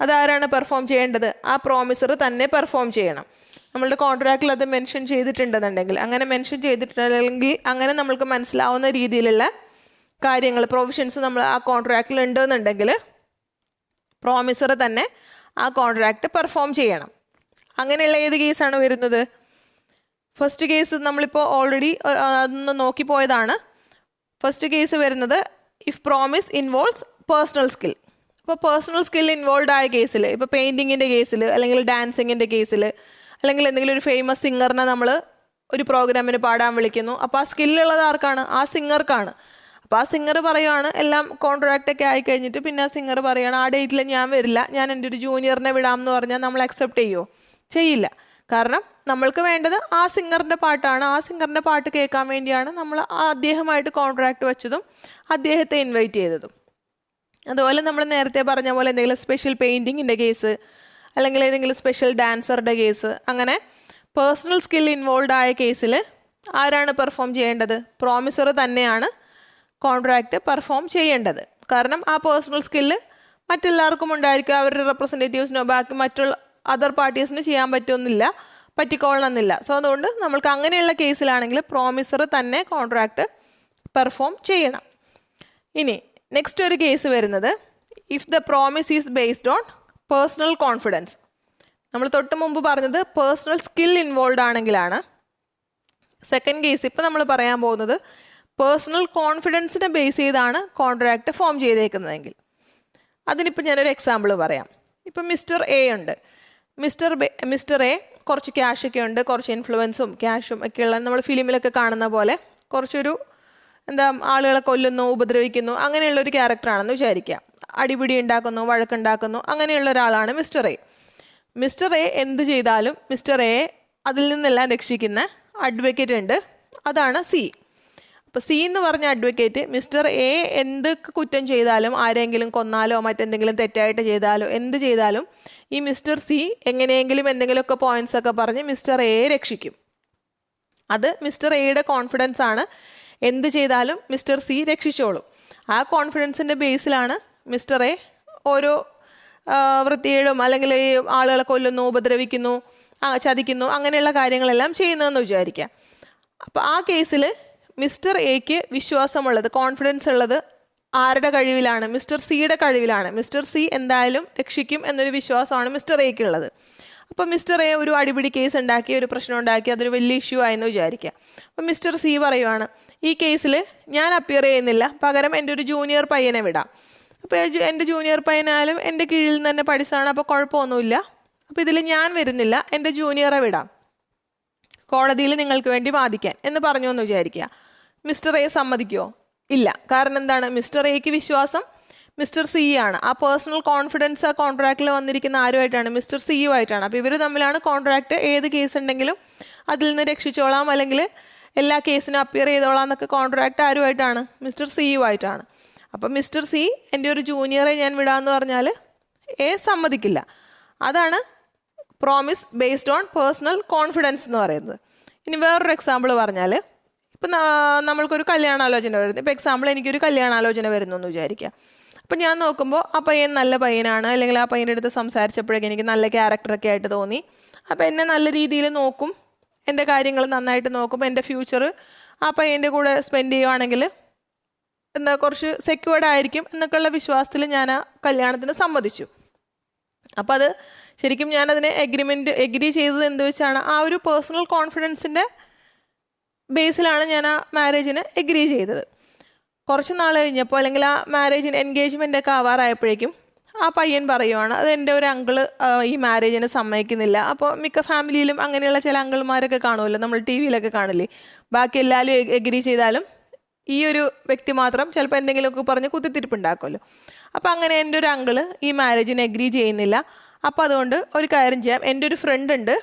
അതാരാണ് പെർഫോം ചെയ്യേണ്ടത്? ആ പ്രോമിസർ തന്നെ പെർഫോം ചെയ്യണം. നമ്മളുടെ കോൺട്രാക്റ്റിൽ അത് മെൻഷൻ ചെയ്തിട്ടുണ്ടെന്നുണ്ടെങ്കിൽ, അങ്ങനെ മെൻഷൻ ചെയ്തിട്ടുണ്ടെങ്കിൽ അങ്ങനെ നമ്മൾക്ക് മനസ്സിലാവുന്ന രീതിയിലുള്ള കാര്യങ്ങൾ, പ്രൊവിഷൻസ് നമ്മൾ ആ കോൺട്രാക്റ്റിൽ ഉണ്ടെന്നുണ്ടെങ്കിൽ പ്രോമിസർ തന്നെ ആ കോൺട്രാക്റ്റ് പെർഫോം ചെയ്യണം. അങ്ങനെയുള്ള ഏത് കേസാണ് വരുന്നത്? ഫസ്റ്റ് കേസ് നമ്മളിപ്പോൾ ഓൾറെഡി അതൊന്ന് നോക്കിപ്പോയതാണ്. ഫസ്റ്റ് കേസ് വരുന്നത് if promise involves personal skill. ഇപ്പോൾ പേഴ്സണൽ സ്കിൽ ഇൻവോൾവ് ആയ കേസിൽ, ഇപ്പോൾ പെയിൻറ്റിങ്ങിൻ്റെ കേസിൽ, അല്ലെങ്കിൽ ഡാൻസിങ്ങിൻ്റെ കേസിൽ, അല്ലെങ്കിൽ എന്തെങ്കിലും ഒരു ഫേമസ് സിംഗറിനെ നമ്മൾ ഒരു പ്രോഗ്രാമിന് പാടാൻ വിളിക്കുന്നു. അപ്പോൾ ആ സ്കില്ലുള്ളത് ആർക്കാണ്? ആ സിംഗർക്കാണ്. അപ്പോൾ ആ സിംഗർ പറയുവാണ്, എല്ലാം കോൺട്രാക്റ്റൊക്കെ ആയി കഴിഞ്ഞിട്ട് പിന്നെ ആ സിംഗർ പറയുകയാണ് ആ ഡേറ്റിൽ ഞാൻ വരില്ല, ഞാൻ എൻ്റെ ഒരു ജൂനിയറിനെ വിടാമെന്ന് പറഞ്ഞാൽ നമ്മൾ അക്സെപ്റ്റ് ചെയ്യുമോ? ചെയ്യില്ല. കാരണം നമ്മൾക്ക് വേണ്ടത് ആ സിംഗറിൻ്റെ പാട്ടാണ്. ആ സിംഗറിൻ്റെ പാട്ട് കേൾക്കാൻ വേണ്ടിയാണ് നമ്മൾ അദ്ദേഹമായിട്ട് കോൺട്രാക്റ്റ് വെച്ചതും അദ്ദേഹത്തെ ഇൻവൈറ്റ് ചെയ്തതും. അതുപോലെ നമ്മൾ നേരത്തെ പറഞ്ഞ പോലെ എന്തെങ്കിലും സ്പെഷ്യൽ പെയിൻറ്റിങ്ങിൻ്റെ കേസ്, അല്ലെങ്കിൽ ഏതെങ്കിലും സ്പെഷ്യൽ ഡാൻസറുടെ കേസ്, അങ്ങനെ പേഴ്സണൽ സ്കിൽ ഇൻവോൾവ് ആയ കേസിൽ ആരാണ് പെർഫോം ചെയ്യേണ്ടത്? പ്രോമിസർ തന്നെയാണ് കോൺട്രാക്റ്റ് പെർഫോം ചെയ്യേണ്ടത്. കാരണം ആ പേഴ്സണൽ സ്കില്ല് മറ്റെല്ലാവർക്കും ഉണ്ടായിരിക്കും, അവരുടെ റെപ്രസെൻറ്റേറ്റീവ്സിനോ ബാക്കി മറ്റുള്ള അതർ പാർട്ടീസിന് ചെയ്യാൻ പറ്റിക്കൊള്ളണമെന്നില്ല. സോ അതുകൊണ്ട് നമ്മൾക്ക് അങ്ങനെയുള്ള കേസിലാണെങ്കിൽ പ്രോമിസർ തന്നെ കോൺട്രാക്റ്റ് പെർഫോം ചെയ്യണം. ഇനി നെക്സ്റ്റ് ഒരു കേസ് വരുന്നത്, if the promise is based on personal confidence. നമ്മൾ തൊട്ട് മുമ്പ് പറഞ്ഞത് പേഴ്സണൽ സ്കിൽ ഇൻവോൾവ് ആണെങ്കിലാണ്. സെക്കൻഡ് കേസ് ഇപ്പോൾ നമ്മൾ പറയാൻ പോകുന്നത് പേഴ്സണൽ കോൺഫിഡൻസിനെ ബേസ് ചെയ്താണ് കോൺട്രാക്റ്റ് ഫോം ചെയ്തേക്കുന്നതെങ്കിൽ. അതിനിപ്പോൾ ഞാനൊരു എക്സാമ്പിൾ പറയാം. ഇപ്പം മിസ്റ്റർ എ ഉണ്ട്. മിസ്റ്റർ എ കുറച്ച് ക്യാഷൊക്കെ ഉണ്ട്, കുറച്ച് ഇൻഫ്ലുവൻസും ക്യാഷും ഒക്കെയുള്ള, നമ്മൾ ഫിലിമിലൊക്കെ കാണുന്ന പോലെ കുറച്ചൊരു ആളുകളെ കൊല്ലുന്നു, ഉപദ്രവിക്കുന്നു, അങ്ങനെയുള്ളൊരു ക്യാരക്ടറാണെന്ന് വിചാരിക്കുക. അടിപിടി ഉണ്ടാക്കുന്നു, വഴക്കുണ്ടാക്കുന്നു, അങ്ങനെയുള്ള ഒരാളാണ് മിസ്റ്റർ എ. മിസ്റ്റർ എ എന്ത് ചെയ്താലും മിസ്റ്റർ എ അതിൽ നിന്നെല്ലാം രക്ഷിക്കുന്ന അഡ്വക്കേറ്റ് ഉണ്ട്, അതാണ് സി. അപ്പോൾ സി എന്ന് പറഞ്ഞ അഡ്വക്കേറ്റ് മിസ്റ്റർ എ എന്ത് കുറ്റം ചെയ്താലും, ആരെങ്കിലും കൊന്നാലോ മറ്റെന്തെങ്കിലും തെറ്റായിട്ട് ചെയ്താലോ എന്ത് ചെയ്താലും ഈ മിസ്റ്റർ സി എങ്ങനെയെങ്കിലും എന്തെങ്കിലുമൊക്കെ പോയിന്റ്സ് ഒക്കെ പറഞ്ഞ് മിസ്റ്റർ എയെ രക്ഷിക്കും. അത് മിസ്റ്റർ എയുടെ കോൺഫിഡൻസ് ആണ്. എന്ത് ചെയ്താലും മിസ്റ്റർ സി രക്ഷിച്ചോളും. ആ കോൺഫിഡൻസിൻ്റെ ബേസിലാണ് മിസ്റ്റർ എ ഓരോ വൃത്തികേടും അല്ലെങ്കിൽ ഈ ആളുകളെ കൊല്ലുന്നു, ഉപദ്രവിക്കുന്നു, ചതിക്കുന്നു, അങ്ങനെയുള്ള കാര്യങ്ങളെല്ലാം ചെയ്യുന്നതെന്ന് വിചാരിക്കുക. അപ്പോൾ ആ കേസിൽ മിസ്റ്റർ എക്ക് വിശ്വാസമുള്ളത്, കോൺഫിഡൻസ് ഉള്ളത് ആരുടെ കഴിവിലാണ്? മിസ്റ്റർ സിയുടെ കഴിവിലാണ്. മിസ്റ്റർ സി എന്തായാലും രക്ഷിക്കും എന്നൊരു വിശ്വാസമാണ് മിസ്റ്റർ എക്ക് ഉള്ളത്. അപ്പോൾ മിസ്റ്റർ എ ഒരു അടിപിടി കേസ് ഉണ്ടാക്കി, ഒരു പ്രശ്നം ഉണ്ടാക്കി, അതൊരു വലിയ ഇഷ്യൂ ആയെന്ന് വിചാരിക്കുക. അപ്പോൾ മിസ്റ്റർ സി പറയുവാണ്, ഈ കേസിൽ ഞാൻ അപ്പിയർ ചെയ്യുന്നില്ല, പകരം എൻ്റെ ഒരു ജൂനിയർ പയ്യനെ വിടാം. അപ്പോൾ എൻ്റെ ജൂനിയർ പയ്യനായാലും എൻ്റെ കീഴിൽ നിന്ന് തന്നെ പഠിച്ചതാണ്, അപ്പോൾ കുഴപ്പമൊന്നുമില്ല. അപ്പോൾ ഇതിൽ ഞാൻ വരുന്നില്ല, എൻ്റെ ജൂനിയറെ വിടാം, കോടതിയിൽ നിങ്ങൾക്ക് വേണ്ടി വാദിക്കാൻ എന്ന് പറഞ്ഞു എന്ന് വിചാരിക്കുക. മിസ്റ്റർ എ സമ്മതിക്കുമോ? ഇല്ല. കാരണം എന്താണ്? മിസ്റ്റർ എക്ക് വിശ്വാസം മിസ്റ്റർ സി ആണ്. ആ പേഴ്സണൽ കോൺഫിഡൻസ് ആ കോൺട്രാക്റ്റിൽ വന്നിരിക്കുന്ന ആരുമായിട്ടാണ്? മിസ്റ്റർ സിയു ആയിട്ടാണ്. അപ്പോൾ ഇവർ തമ്മിലാണ് കോൺട്രാക്റ്റ്. ഏത് കേസ് ഉണ്ടെങ്കിലും അതിൽ നിന്ന് രക്ഷിച്ചോളാം, അല്ലെങ്കിൽ എല്ലാ കേസിനും അപ്പിയർ ചെയ്തോളാം എന്നൊക്കെ കോൺട്രാക്റ്റ് ആരുമായിട്ടാണ്? മിസ്റ്റർ സിയു ആയിട്ടാണ്. അപ്പം മിസ്റ്റർ സി എൻ്റെ ഒരു ജൂനിയറെ ഞാൻ വിടാമെന്ന് പറഞ്ഞാൽ എ സമ്മതിക്കില്ല. അതാണ് promise based on personal confidence എന്ന് പറയുന്നത്. ഇനി വേറൊരു എക്സാമ്പിൾ പറഞ്ഞാൽ, ഇപ്പം നമ്മൾക്കൊരു കല്യാണാലോചന വരുന്നു. ഇപ്പോൾ എക്സാമ്പിൾ എനിക്കൊരു കല്യാണാലോചന വരുന്നു എന്ന് വിചാരിക്കുക. അപ്പം ഞാൻ നോക്കുമ്പോൾ ആ പയ്യൻ നല്ല പയ്യനാണ്, അല്ലെങ്കിൽ ആ പയ്യൻ്റെ അടുത്ത് സംസാരിച്ചപ്പോഴേക്കും എനിക്ക് നല്ല ക്യാരക്ടറൊക്കെ ആയിട്ട് തോന്നി. അപ്പോൾ എന്നെ നല്ല രീതിയിൽ നോക്കും, എൻ്റെ കാര്യങ്ങൾ നന്നായിട്ട് നോക്കും, എൻ്റെ ഫ്യൂച്ചർ ആ പയ്യൻ്റെ കൂടെ സ്പെൻഡ് ചെയ്യുവാണെങ്കിൽ എന്താ കുറച്ച് സെക്യൂർഡ് ആയിരിക്കും എന്നൊക്കെയുള്ള വിശ്വാസത്തിൽ ഞാൻ ആ കല്യാണത്തിന് സമ്മതിച്ചു. അപ്പോൾ അത് ശരിക്കും ഞാനതിനെ എഗ്രി ചെയ്തത് എന്ത് വെച്ചാണ്? ആ ഒരു പേഴ്സണൽ കോൺഫിഡൻസിൻ്റെ ബേസിലാണ് ഞാൻ ആ മാരേജിന് എഗ്രി ചെയ്തത്. കുറച്ച് നാൾ കഴിഞ്ഞപ്പോൾ, അല്ലെങ്കിൽ ആ മാരേജിന് എൻഗേജ്മെൻ്റ് ഒക്കെ ആവാറായപ്പോഴേക്കും ആ പയ്യൻ പറയുവാണ്, അത് എൻ്റെ ഒരു അങ്കിള് ഈ മാരേജിന് സമ്മതിക്കുന്നില്ല. അപ്പോൾ മിക്ക ഫാമിലിയിലും അങ്ങനെയുള്ള ചില അങ്കിൾമാരൊക്കെ കാണുമല്ലോ, നമ്മൾ ടി വിയിലൊക്കെ കാണില്ലേ. ബാക്കി എല്ലാവരും എഗ്രി ചെയ്താലും ഈ ഒരു വ്യക്തി മാത്രം ചിലപ്പോൾ എന്തെങ്കിലുമൊക്കെ പറഞ്ഞ് കുത്തിത്തിരിപ്പുണ്ടാക്കുമല്ലോ. അപ്പോൾ അങ്ങനെ എൻ്റെ ഒരു അങ്കിള് ഈ മാരേജിന് എഗ്രി ചെയ്യുന്നില്ല. അപ്പോൾ അതുകൊണ്ട് ഒരു കാര്യം ചെയ്യാം, എൻ്റെ ഒരു ഫ്രണ്ട് ഉണ്ട്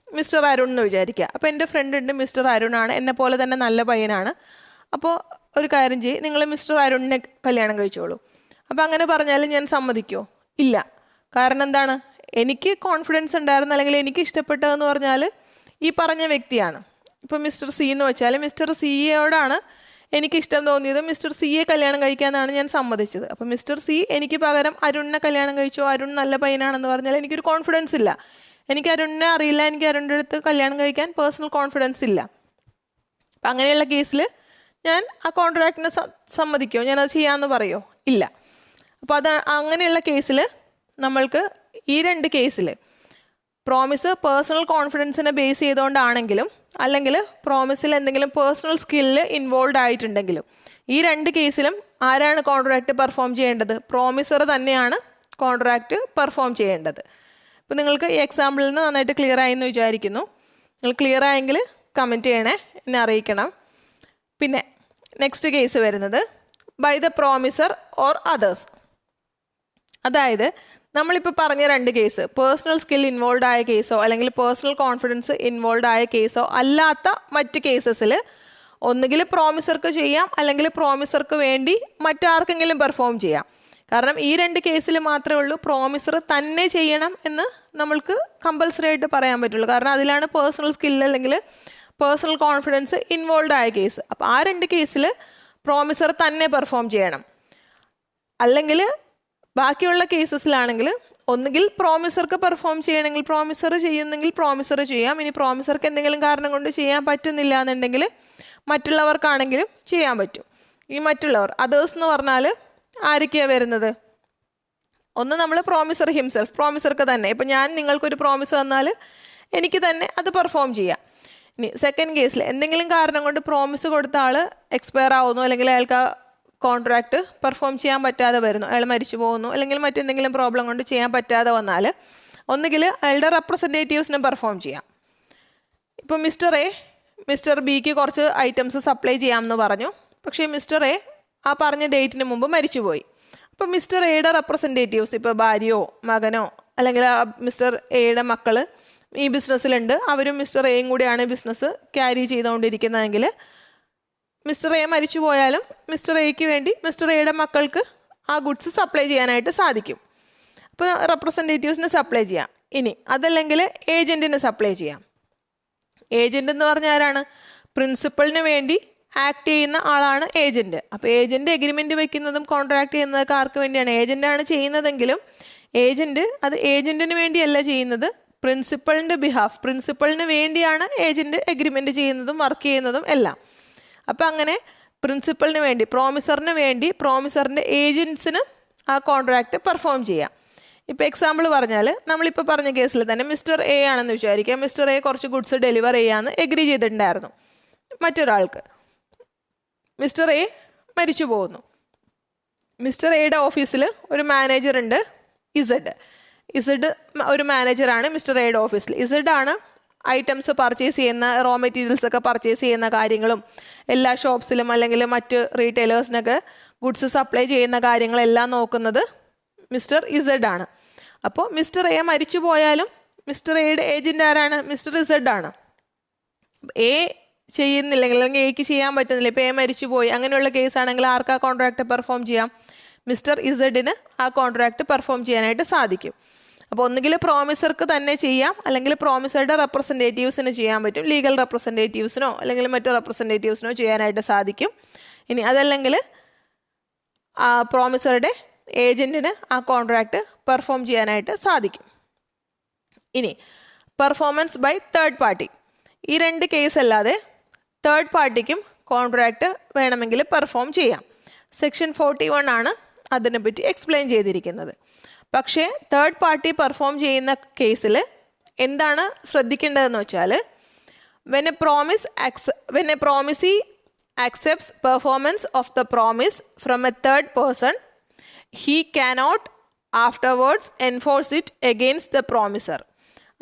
മിസ്റ്റർ അരുൺ എന്ന് വിചാരിക്കുക. അപ്പോൾ എൻ്റെ ഫ്രണ്ട് ഉണ്ട് മിസ്റ്റർ അരുണാണ്, എന്നെ പോലെ തന്നെ നല്ല പയ്യനാണ്. അപ്പോൾ ഒരു കാര്യം ചെയ്യും, നിങ്ങൾ മിസ്റ്റർ അരുണിനെ കല്യാണം കഴിച്ചോളൂ. അപ്പോൾ അങ്ങനെ പറഞ്ഞാലും ഞാൻ സമ്മതിക്കുമോ? ഇല്ല. കാരണം എന്താണ്? എനിക്ക് കോൺഫിഡൻസ് ഉണ്ടായിരുന്ന, അല്ലെങ്കിൽ എനിക്ക് ഇഷ്ടപ്പെട്ടതെന്ന് പറഞ്ഞാൽ ഈ പറഞ്ഞ വ്യക്തിയാണ്. ഇപ്പോൾ മിസ്റ്റർ സി എന്ന് വെച്ചാൽ മിസ്റ്റർ സിയോടാണ് എനിക്കിഷ്ടം തോന്നിയത്, മിസ്റ്റർ സിയെ കല്യാണം കഴിക്കാമെന്നാണ് ഞാൻ സമ്മതിച്ചത്. അപ്പോൾ മിസ്റ്റർ സി എനിക്ക് പകരം അരുണിനെ കല്യാണം കഴിച്ചോ, അരുൺ നല്ല പയ്യനാണെന്ന് പറഞ്ഞാൽ എനിക്കൊരു കോൺഫിഡൻസ് ഇല്ല. എനിക്ക് അരുണിനെ അറിയില്ല, എനിക്ക് അരുണിൻ്റെ അടുത്ത് കല്യാണം കഴിക്കാൻ പേഴ്സണൽ കോൺഫിഡൻസ് ഇല്ല. അപ്പം അങ്ങനെയുള്ള കേസിൽ ഞാൻ ആ കോൺട്രാക്റ്റിനെ സമ്മതിക്കുമോ? ഞാനത് ചെയ്യാമെന്ന് പറയുമോ? ഇല്ല. അപ്പോൾ അത് അങ്ങനെയുള്ള കേസിൽ നമ്മൾക്ക് ഈ രണ്ട് കേസിൽ പ്രോമിസ് പേഴ്സണൽ കോൺഫിഡൻസിനെ ബേസ് ചെയ്തുകൊണ്ടാണെങ്കിലും, അല്ലെങ്കിൽ പ്രോമിസിൽ എന്തെങ്കിലും പേഴ്സണൽ സ്കില്ല് ഇൻവോൾവ് ആയിട്ടുണ്ടെങ്കിലും, ഈ രണ്ട് കേസിലും ആരാണ് കോൺട്രാക്റ്റ് പെർഫോം ചെയ്യേണ്ടത്? പ്രോമിസർ തന്നെയാണ് കോൺട്രാക്റ്റ് പെർഫോം ചെയ്യേണ്ടത്. ഇപ്പോൾ നിങ്ങൾക്ക് ഈ എക്സാമ്പിളിൽ നിന്ന് നന്നായിട്ട് ക്ലിയർ ആയി എന്ന് വിചാരിക്കുന്നു. നിങ്ങൾ ക്ലിയർ ആയെങ്കിൽ കമൻറ്റ് ചെയ്യണേ, എന്നെ അറിയിക്കണം. പിന്നെ നെക്സ്റ്റ് കേസ് വരുന്നത് by the promisor or others. അതായത് നമ്മളിപ്പോൾ പറഞ്ഞ രണ്ട് കേസ്, പേഴ്സണൽ സ്കിൽ ഇൻവോൾവ് ആയ കേസോ അല്ലെങ്കിൽ പേഴ്സണൽ കോൺഫിഡൻസ് ഇൻവോൾവ് ആയ കേസോ അല്ലാത്ത മറ്റ് കേസസിൽ ഒന്നുകിൽ പ്രോമിസർക്ക് ചെയ്യാം, അല്ലെങ്കിൽ പ്രോമിസർക്ക് വേണ്ടി മറ്റാർക്കെങ്കിലും പെർഫോം ചെയ്യാം. കാരണം ഈ രണ്ട് കേസിൽ മാത്രമേ ഉള്ളൂ പ്രോമിസർ തന്നെ ചെയ്യണം എന്ന് നമ്മൾക്ക് കമ്പൽസറി ആയിട്ട് പറയാൻ പറ്റുള്ളൂ. കാരണം അതിലാണ് പേഴ്സണൽ സ്കിൽ അല്ലെങ്കിൽ പേഴ്സണൽ കോൺഫിഡൻസ് ഇൻവോൾവ് ആയ കേസ്. അപ്പോൾ ആ രണ്ട് കേസിൽ പ്രോമിസർ തന്നെ പെർഫോം ചെയ്യണം. അല്ലെങ്കിൽ ബാക്കിയുള്ള കേസസിലാണെങ്കിൽ ഒന്നുകിൽ പ്രോമിസർക്ക് പെർഫോം ചെയ്യണമെങ്കിൽ പ്രോമിസർ ചെയ്യുന്നെങ്കിൽ പ്രോമിസർ ചെയ്യാം. ഇനി പ്രോമിസർക്ക് എന്തെങ്കിലും കാരണം കൊണ്ട് ചെയ്യാൻ പറ്റുന്നില്ല എന്നുണ്ടെങ്കിൽ മറ്റുള്ളവർക്കാണെങ്കിലും ചെയ്യാൻ പറ്റും. ഈ മറ്റുള്ളവർ അതേഴ്സ് എന്ന് പറഞ്ഞാൽ ആരൊക്കെയാണ് വരുന്നത്? ഒന്ന് നമ്മൾ പ്രോമിസർ ഹിംസെൽഫ്, പ്രോമിസർക്ക് തന്നെ. ഇപ്പം ഞാൻ നിങ്ങൾക്കൊരു പ്രോമിസ് തന്നാൽ എനിക്ക് തന്നെ അത് പെർഫോം ചെയ്യാം. ഇനി സെക്കൻഡ് കേസിൽ എന്തെങ്കിലും കാരണം കൊണ്ട് പ്രോമിസ് കൊടുത്ത ആൾ എക്സ്പയർ ആവുന്നു, അല്ലെങ്കിൽ അയാൾക്ക് കോൺട്രാക്റ്റ് പെർഫോം ചെയ്യാൻ പറ്റാതെ വരുന്നു, അയാൾ മരിച്ചു പോകുന്നു, അല്ലെങ്കിൽ മറ്റെന്തെങ്കിലും പ്രോബ്ലം കൊണ്ട് ചെയ്യാൻ പറ്റാതെ വന്നാൽ ഒന്നുകിൽ അയാളുടെ റെപ്രസെൻറ്റേറ്റീവ്സിനും പെർഫോം ചെയ്യാം. ഇപ്പോൾ മിസ്റ്റർ എ മിസ്റ്റർ ബിക്ക് കുറച്ച് ഐറ്റംസ് സപ്ലൈ ചെയ്യാമെന്ന് പറഞ്ഞു. പക്ഷേ മിസ്റ്റർ എ ആ പറഞ്ഞ ഡേറ്റിന് മുമ്പ് മരിച്ചുപോയി. അപ്പോൾ മിസ്റ്റർ എയുടെ റെപ്രസെൻറ്റേറ്റീവ്സ്, ഇപ്പോൾ ഭാര്യയോ മകനോ അല്ലെങ്കിൽ മിസ്റ്റർ എയുടെ മക്കൾ ഈ ബിസിനസ്സിലുണ്ട്, അവരും മിസ്റ്റർ എയും കൂടിയാണ് ബിസിനസ് ക്യാരി ചെയ്തുകൊണ്ടിരിക്കുന്നതെങ്കിൽ മിസ്റ്റർ എ മരിച്ചു പോയാലും മിസ്റ്റർ എക്ക് വേണ്ടി മിസ്റ്റർ എയുടെ മക്കൾക്ക് ആ ഗുഡ്സ് സപ്ലൈ ചെയ്യാനായിട്ട് സാധിക്കും. അപ്പോൾ റെപ്രസെൻറ്റേറ്റീവ്സിന് സപ്ലൈ ചെയ്യാം. ഇനി അതല്ലെങ്കിൽ ഏജൻറ്റിന് സപ്ലൈ ചെയ്യാം. ഏജൻ്റ് എന്ന് പറഞ്ഞാൽ ആരാണ്? പ്രിൻസിപ്പളിന് വേണ്ടി ആക്ട് ചെയ്യുന്ന ആളാണ് ഏജൻറ്റ്. അപ്പോൾ ഏജൻറ്റ് എഗ്രിമെൻറ്റ് വെക്കുന്നതും കോൺട്രാക്ട് ചെയ്യുന്നതൊക്കെ ആർക്ക് വേണ്ടിയാണ്? ഏജൻ്റാണ് ചെയ്യുന്നതെങ്കിലും ഏജൻറ്റ് അത് ഏജൻറ്റിന് വേണ്ടിയല്ല ചെയ്യുന്നത്, പ്രിൻസിപ്പളിൻ്റെ ബിഹാഫ്, പ്രിൻസിപ്പളിന് വേണ്ടിയാണ് ഏജൻറ്റ് എഗ്രിമെൻറ്റ് ചെയ്യുന്നതും വർക്ക് ചെയ്യുന്നതും എല്ലാം. അപ്പോൾ അങ്ങനെ പ്രിൻസിപ്പളിന് വേണ്ടി, പ്രോമിസറിന് വേണ്ടി പ്രോമിസറിൻ്റെ ഏജൻസിന് ആ കോൺട്രാക്റ്റ് പെർഫോം ചെയ്യാം. ഇപ്പോൾ എക്സാമ്പിൾ പറഞ്ഞാൽ നമ്മളിപ്പോൾ പറഞ്ഞ കേസിൽ തന്നെ മിസ്റ്റർ എ ആണെന്ന് വിചാരിക്കുക. മിസ്റ്റർ എ കുറച്ച് ഗുഡ്സ് ഡെലിവർ ചെയ്യാമെന്ന് എഗ്രി ചെയ്തിട്ടുണ്ടായിരുന്നു മറ്റൊരാൾക്ക്. മിസ്റ്റർ എ മരിച്ചു പോകുന്നു. മിസ്റ്റർ എയുടെ ഓഫീസിൽ ഒരു മാനേജറുണ്ട്, ഇസഡ് ഒരു മാനേജറാണ് മിസ്റ്റർ എയുടെ ഓഫീസിൽ. ഇസഡ് ആണ് ഐറ്റംസ് പർച്ചേസ് ചെയ്യുന്ന, റോ മെറ്റീരിയൽസ് ഒക്കെ പർച്ചേസ് ചെയ്യുന്ന കാര്യങ്ങളും എല്ലാ ഷോപ്സിലും അല്ലെങ്കിൽ മറ്റ് റീറ്റെയിലേഴ്സിനൊക്കെ ഗുഡ്സ് സപ്ലൈ ചെയ്യുന്ന കാര്യങ്ങളെല്ലാം നോക്കുന്നത് മിസ്റ്റർ ഇസഡ് ആണ്. അപ്പോൾ മിസ്റ്റർ എ മരിച്ചു പോയാലും മിസ്റ്റർ എയുടെ ഏജൻ്റ് ആരാണ്? മിസ്റ്റർ ഇസഡ് ആണ്. എ ചെയ്യുന്നില്ലെങ്കിൽ അല്ലെങ്കിൽ എക്ക് ചെയ്യാൻ പറ്റുന്നില്ല, ഇപ്പോൾ എ മരിച്ചു പോയി, അങ്ങനെയുള്ള കേസാണെങ്കിൽ ആർക്ക് ആ കോൺട്രാക്റ്റ് പെർഫോം ചെയ്യാം? മിസ്റ്റർ ഇസഡിന് ആ കോൺട്രാക്റ്റ് പെർഫോം ചെയ്യാനായിട്ട് സാധിക്കും. അപ്പോൾ ഒന്നുകിൽ പ്രോമിസർക്ക് തന്നെ ചെയ്യാം, അല്ലെങ്കിൽ പ്രോമിസറുടെ റെപ്രസെൻറ്റേറ്റീവ്സിന് ചെയ്യാൻ പറ്റും, ലീഗൽ റെപ്രസെൻറ്റേറ്റീവ്സിനോ അല്ലെങ്കിൽ മറ്റു റെപ്രസെൻറ്റേറ്റീവ്സിനോ ചെയ്യാനായിട്ട് സാധിക്കും. ഇനി അതല്ലെങ്കിൽ ആ പ്രോമിസറുടെ ഏജൻറ്റിന് ആ കോൺട്രാക്റ്റ് പെർഫോം ചെയ്യാനായിട്ട് സാധിക്കും. ഇനി പെർഫോമൻസ് ബൈ തേർഡ് പാർട്ടി. ഈ രണ്ട് കേസ് അല്ലാതെ തേർഡ് പാർട്ടിക്കും കോൺട്രാക്റ്റ് വേണമെങ്കിൽ പെർഫോം ചെയ്യാം. സെക്ഷൻ 41 ആണ് അതിനെപ്പറ്റി എക്സ്പ്ലെയിൻ ചെയ്തിരിക്കുന്നത്. പക്ഷേ തേർഡ് പാർട്ടി പെർഫോം ചെയ്യുന്ന കേസിൽ എന്താണ് ശ്രദ്ധിക്കേണ്ടതെന്ന് വെച്ചാൽ, when a promisee accepts performance of the promise from a third person, he cannot afterwards enforce it against the promiser.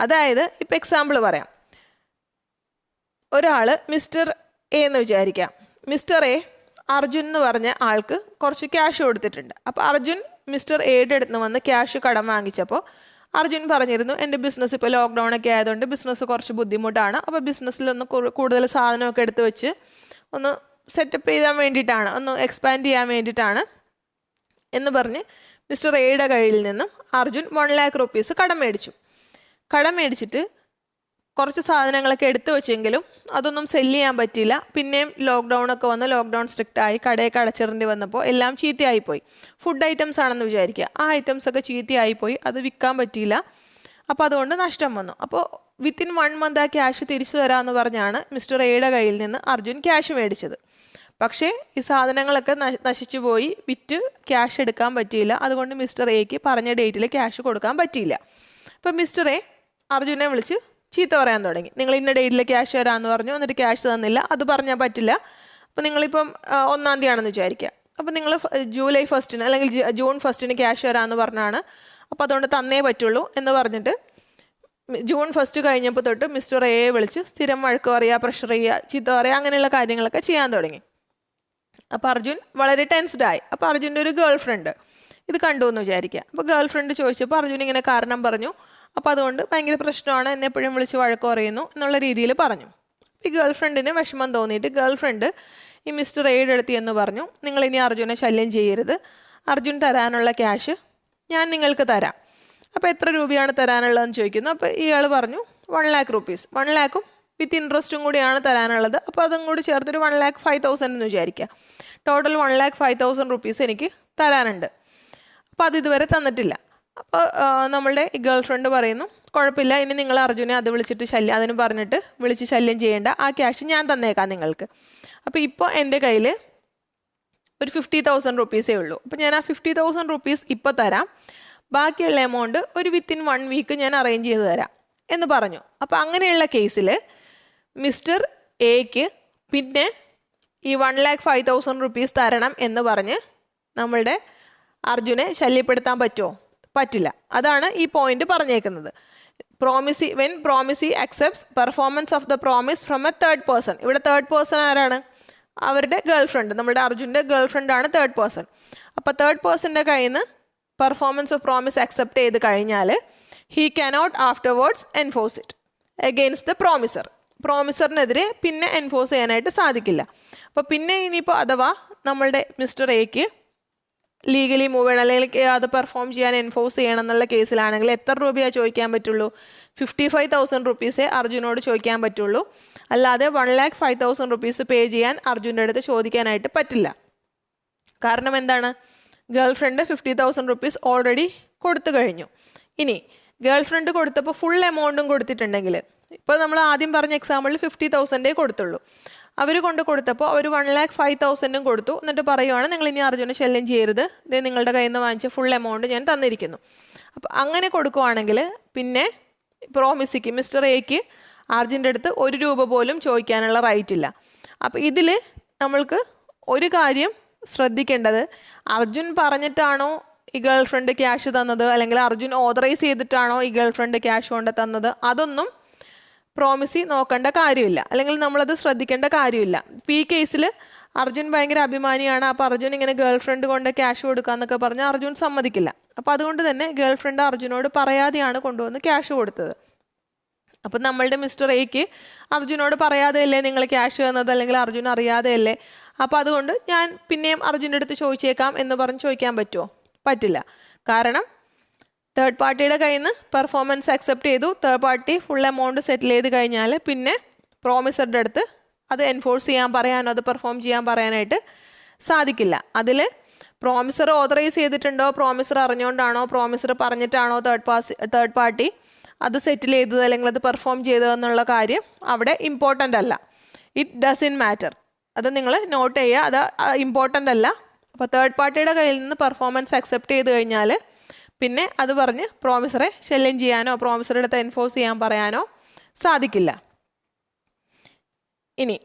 അതായത് ഇപ്പോൾ എക്സാമ്പിൾ പറയാം. ഒരാൾ മിസ്റ്റർ എ എന്ന് വിചാരിക്കാം. മിസ്റ്റർ എ അർജുൻ എന്ന് പറഞ്ഞ ആൾക്ക് കുറച്ച് ക്യാഷ് കൊടുത്തിട്ടുണ്ട്. അപ്പോൾ അർജുൻ മിസ്റ്റർ എയുടെ അടുത്ത് വന്ന് ക്യാഷ് കടം വാങ്ങിച്ചപ്പോൾ അർജുൻ പറഞ്ഞിരുന്നു, എൻ്റെ ബിസിനസ് ഇപ്പോൾ ലോക്ക്ഡൗൺ ഒക്കെ ആയതുകൊണ്ട് ബിസിനസ് കുറച്ച് ബുദ്ധിമുട്ടാണ്, അപ്പോൾ ബിസിനസ്സിലൊന്ന് കൂടുതൽ സാധനമൊക്കെ എടുത്ത് വെച്ച് ഒന്ന് സെറ്റപ്പ് ചെയ്യാൻ വേണ്ടിയിട്ടാണ്, ഒന്ന് എക്സ്പാൻഡ് ചെയ്യാൻ വേണ്ടിയിട്ടാണ് എന്ന് പറഞ്ഞ് മിസ്റ്റർ എയുടെ കയ്യിൽ നിന്നും അർജുൻ 1 lakh rupees കടം മേടിച്ചു. കടം മേടിച്ചിട്ട് കുറച്ച് സാധനങ്ങളൊക്കെ എടുത്തു വെച്ചെങ്കിലും അതൊന്നും സെല്ല് ചെയ്യാൻ പറ്റിയില്ല. പിന്നെയും ലോക്ക്ഡൗണൊക്കെ വന്ന് ലോക്ക്ഡൗൺ സ്ട്രിക്റ്റ് ആയി, കടയൊക്കെ അടച്ചിടേണ്ടി വന്നപ്പോൾ എല്ലാം ചീത്തയായിപ്പോയി. ഫുഡ് ഐറ്റംസ് ആണെന്ന് വിചാരിക്കുക, ആ ഐറ്റംസൊക്കെ ചീത്തയായിപ്പോയി, അത് വിൽക്കാൻ പറ്റിയില്ല. അപ്പോൾ അതുകൊണ്ട് നഷ്ടം വന്നു. അപ്പോൾ വിത്തിൻ 1 month ആ ക്യാഷ് തിരിച്ചു തരാമെന്ന് പറഞ്ഞാണ് മിസ്റ്റർ എയുടെ കയ്യിൽ നിന്ന് അർജുൻ ക്യാഷ് മേടിച്ചത്. പക്ഷേ ഈ സാധനങ്ങളൊക്കെ നശിച്ചു പോയി, വിറ്റ് ക്യാഷ് എടുക്കാൻ പറ്റിയില്ല. അതുകൊണ്ട് മിസ്റ്റർ എക്ക് പറഞ്ഞ ഡേറ്റിൽ ക്യാഷ് കൊടുക്കാൻ പറ്റിയില്ല. അപ്പോൾ മിസ്റ്റർ എ അർജുനെ വിളിച്ച് ചീത്ത പറയാൻ തുടങ്ങി. നിങ്ങൾ ഇന്ന ഡേറ്റിൽ ക്യാഷ് തരാമെന്ന് പറഞ്ഞു, എന്നിട്ട് ക്യാഷ് തന്നില്ല, അത് പറഞ്ഞാൽ പറ്റില്ല, അപ്പോൾ നിങ്ങളിപ്പം 1-ാം തീയതിയാണെന്ന് വിചാരിക്കുക. അപ്പോൾ നിങ്ങൾ ജൂലൈ 1 അല്ലെങ്കിൽ ജൂൺ 1 ക്യാഷ് തരാമെന്ന് പറഞ്ഞാണ്. അപ്പോൾ അതുകൊണ്ട് തന്നേ പറ്റുള്ളൂ എന്ന് പറഞ്ഞിട്ട് ജൂൺ 1 കഴിഞ്ഞപ്പോൾ തൊട്ട് മിസ്റ്റർ എയെ വിളിച്ച് സ്ഥിരം വഴക്ക് പറയുക, പ്രഷർ ചെയ്യുക, ചീത്ത പറയുക, അങ്ങനെയുള്ള കാര്യങ്ങളൊക്കെ ചെയ്യാൻ തുടങ്ങി. അപ്പോൾ അർജുൻ വളരെ ടെൻസ്ഡായി. അപ്പോൾ അർജുൻ്റെ ഒരു ഗേൾ ഫ്രണ്ട് ഇത് കണ്ടു എന്ന് വിചാരിക്കുക. അപ്പോൾ ഗേൾ ഫ്രണ്ട് ചോദിച്ചപ്പോൾ അർജുൻ ഇങ്ങനെ കാരണം പറഞ്ഞു. അപ്പോൾ അതുകൊണ്ട് ഭയങ്കര പ്രശ്നമാണ്, എന്നെ എപ്പോഴും വിളിച്ച് വഴക്ക് പറയുന്നു എന്നുള്ള രീതിയിൽ പറഞ്ഞു. ഈ ഗേൾ ഫ്രണ്ടിന് വിഷമം തോന്നിയിട്ട് ഗേൾ ഫ്രണ്ട് ഈ മിസ്റ്റർ എയുടെ അടുത്ത് എന്ന് പറഞ്ഞു, നിങ്ങളിനി അർജുനെ ശല്യം ചെയ്യരുത്, അർജുൻ തരാനുള്ള ക്യാഷ് ഞാൻ നിങ്ങൾക്ക് തരാം. അപ്പോൾ എത്ര രൂപയാണ് തരാനുള്ളതെന്ന് ചോദിക്കുന്നു. അപ്പോൾ ഇയാൾ പറഞ്ഞു 1 lakh rupees. 1 lakhും വിത്ത് ഇൻട്രസ്റ്റും കൂടിയാണ് തരാനുള്ളത്. അപ്പോൾ അതും കൂടി ചേർത്തൊരു 1,05,000 എന്ന് വിചാരിക്കുക. ടോട്ടൽ 1,05,000 rupees എനിക്ക് തരാനുണ്ട്. അപ്പോൾ അത് ഇതുവരെ തന്നിട്ടില്ല. അപ്പോൾ നമ്മളുടെ ഈ ഗേൾ ഫ്രണ്ട് പറയുന്നു, കുഴപ്പമില്ല, ഇനി നിങ്ങൾ അർജുനെ അത് വിളിച്ചിട്ട് അതിന് പറഞ്ഞിട്ട് വിളിച്ച് ശല്യം ചെയ്യേണ്ട, ആ ക്യാഷ് ഞാൻ തന്നേക്കാം നിങ്ങൾക്ക്. അപ്പോൾ ഇപ്പോൾ എൻ്റെ കയ്യിൽ ഒരു 50,000 rupeesേ ഉള്ളൂ. അപ്പോൾ ഞാൻ ആ 50,000 rupees ഇപ്പോൾ തരാം, ബാക്കിയുള്ള എമൗണ്ട് ഒരു വിത്തിൻ 1 week ഞാൻ അറേഞ്ച് ചെയ്ത് തരാം എന്ന് പറഞ്ഞു. അപ്പോൾ അങ്ങനെയുള്ള കേസിൽ മിസ്റ്റർ എക്ക് പിന്നെ ഈ 1,05,000 rupees തരണം എന്ന് പറഞ്ഞ് നമ്മളുടെ അർജുനെ ശല്യപ്പെടുത്താൻ പറ്റുമോ? പറ്റില്ല. അതാണ് ഈ പോയിന്റ് പറഞ്ഞേക്കുന്നത്. When promisee accepts performance of the promise from A third person. ഇവിടെ തേർഡ് പേഴ്സൺ ആരാണ്? അവരുടെ ഗേൾ ഫ്രണ്ട്, നമ്മുടെ അർജുൻ്റെ ഗേൾ ഫ്രണ്ടാണ് തേർഡ് പേഴ്സൺ. അപ്പോൾ തേർഡ് പേഴ്സൻ്റെ കയ്യിൽ നിന്ന് പെർഫോമൻസ് ഓഫ് പ്രോമിസ് അക്സെപ്റ്റ് ചെയ്ത് കഴിഞ്ഞാൽ he cannot afterwards enforce it against the promisor. പ്രോമിസറിനെതിരെ പിന്നെ എൻഫോഴ്സ് ചെയ്യാനായിട്ട് സാധിക്കില്ല. അപ്പോൾ പിന്നെ ഇനിയിപ്പോൾ അഥവാ നമ്മളുടെ മിസ്റ്റർ എക്ക് ലീഗലി മൂവ് ചെയ്യണം അല്ലെങ്കിൽ അത് പെർഫോം ചെയ്യാൻ എൻഫോഴ്സ് ചെയ്യണം എന്നുള്ള കേസിലാണെങ്കിൽ എത്ര രൂപയാണ് ചോദിക്കാൻ പറ്റുള്ളൂ? 55,000 rupeesേ അർജുനോട് ചോദിക്കാൻ പറ്റുള്ളൂ. അല്ലാതെ 1,05,000 rupees പേ ചെയ്യാൻ അർജുൻ്റെ അടുത്ത് ചോദിക്കാനായിട്ട് പറ്റില്ല. കാരണം എന്താണ്? ഗേൾ ഫ്രണ്ട് 50,000 rupees ഓൾറെഡി കൊടുത്തു കഴിഞ്ഞു. ഇനി ഗേൾ ഫ്രണ്ട് കൊടുത്തപ്പോൾ ഫുൾ എമൗണ്ടും കൊടുത്തിട്ടുണ്ടെങ്കിൽ, ഇപ്പോൾ നമ്മൾ ആദ്യം പറഞ്ഞ എക്സാമ്പിളിൽ 50,000 കൊടുത്തുള്ളൂ, അവർ കൊടുത്തപ്പോൾ അവർ 1,05,000 കൊടുത്തു. എന്നിട്ട് പറയുവാണ്, നിങ്ങൾ ഇനി അർജുനെ ശല്യം ചെയ്യരുത്, ഇത് നിങ്ങളുടെ കയ്യിൽ നിന്ന് വാങ്ങിച്ച ഫുൾ എമൗണ്ട് ഞാൻ തന്നിരിക്കുന്നു. അപ്പോൾ അങ്ങനെ കൊടുക്കുവാണെങ്കിൽ പിന്നെ പ്രോമിസിക്ക് മിസ്റ്റർ എക്ക് അർജുൻ്റെ അടുത്ത് 1 രൂപ പോലും ചോദിക്കാനുള്ള റൈറ്റ് ഇല്ല. അപ്പോൾ ഇതിൽ നമ്മൾക്ക് ഒരു കാര്യം ശ്രദ്ധിക്കേണ്ടത്, അർജുൻ പറഞ്ഞിട്ടാണോ ഈ ഗേൾ ഫ്രണ്ട് ക്യാഷ് തന്നത്, അല്ലെങ്കിൽ അർജുൻ ഓതറൈസ് ചെയ്തിട്ടാണോ ഈ ഗേൾ ഫ്രണ്ട് ക്യാഷ് കൊണ്ട് തന്നത്, അതൊന്നും പ്രോമിസി നോക്കേണ്ട കാര്യമില്ല, അല്ലെങ്കിൽ നമ്മളത് ശ്രദ്ധിക്കേണ്ട കാര്യമില്ല. ഇപ്പോൾ ഈ കേസിൽ അർജുൻ ഭയങ്കര അഭിമാനിയാണ്. അപ്പോൾ അർജുൻ ഇങ്ങനെ ഗേൾ ഫ്രണ്ട് കൊണ്ട് ക്യാഷ് കൊടുക്കാമെന്നൊക്കെ പറഞ്ഞാൽ അർജുൻ സമ്മതിക്കില്ല. അപ്പോൾ അതുകൊണ്ട് തന്നെ ഗേൾ ഫ്രണ്ട് അർജുനോട് പറയാതെയാണ് കൊണ്ടുവന്ന് ക്യാഷ് കൊടുത്തത്. അപ്പം നമ്മളുടെ മിസ്റ്റർ എക്ക് അർജുനോട് പറയാതെയല്ലേ നിങ്ങൾ ക്യാഷ് തന്നത്, അല്ലെങ്കിൽ അർജുൻ അറിയാതെയല്ലേ, അപ്പോൾ അതുകൊണ്ട് ഞാൻ പിന്നെയും അർജുൻ്റെ അടുത്ത് ചോദിച്ചേക്കാം എന്ന് പറഞ്ഞ് ചോദിക്കാൻ പറ്റുമോ? പറ്റില്ല. കാരണം തേർഡ് പാർട്ടിയുടെ കയ്യിൽ നിന്ന് പെർഫോമൻസ് അക്സെപ്റ്റ് ചെയ്തു, തേർഡ് പാർട്ടി ഫുൾ എമൗണ്ട് സെറ്റിൽ ചെയ്ത് കഴിഞ്ഞാൽ പിന്നെ പ്രോമിസറുടെ അടുത്ത് അത് എൻഫോഴ്സ് ചെയ്യാൻ പറയാനോ അത് പെർഫോം ചെയ്യാൻ പറയാനായിട്ട് സാധിക്കില്ല. അതിൽ പ്രോമിസർ ഓതറൈസ് ചെയ്തിട്ടുണ്ടോ, പ്രോമിസർ അറിഞ്ഞുകൊണ്ടാണോ, പ്രോമിസർ പറഞ്ഞിട്ടാണോ തേർഡ് പാർട്ടി അത് സെറ്റിൽ ചെയ്തത് അല്ലെങ്കിൽ അത് പെർഫോം ചെയ്തതെന്നുള്ള കാര്യം അവിടെ ഇമ്പോർട്ടൻ്റ് അല്ല. It doesn't matter. അത് നിങ്ങൾ നോട്ട് ചെയ്യുക, അത് ഇമ്പോർട്ടൻ്റ് അല്ല. അപ്പോൾ തേർഡ് പാർട്ടിയുടെ കയ്യിൽ നിന്ന് പെർഫോമൻസ് അക്സെപ്റ്റ് ചെയ്ത് കഴിഞ്ഞാൽ പിന്നെ അത് പറഞ്ഞ് പ്രോമിസറെ ശല്യം ചെയ്യാനോ പ്രോമിസറുടെ അടുത്ത് എൻഫോഴ്സ് ചെയ്യാൻ പറയാനോ സാധിക്കില്ല. ഇനി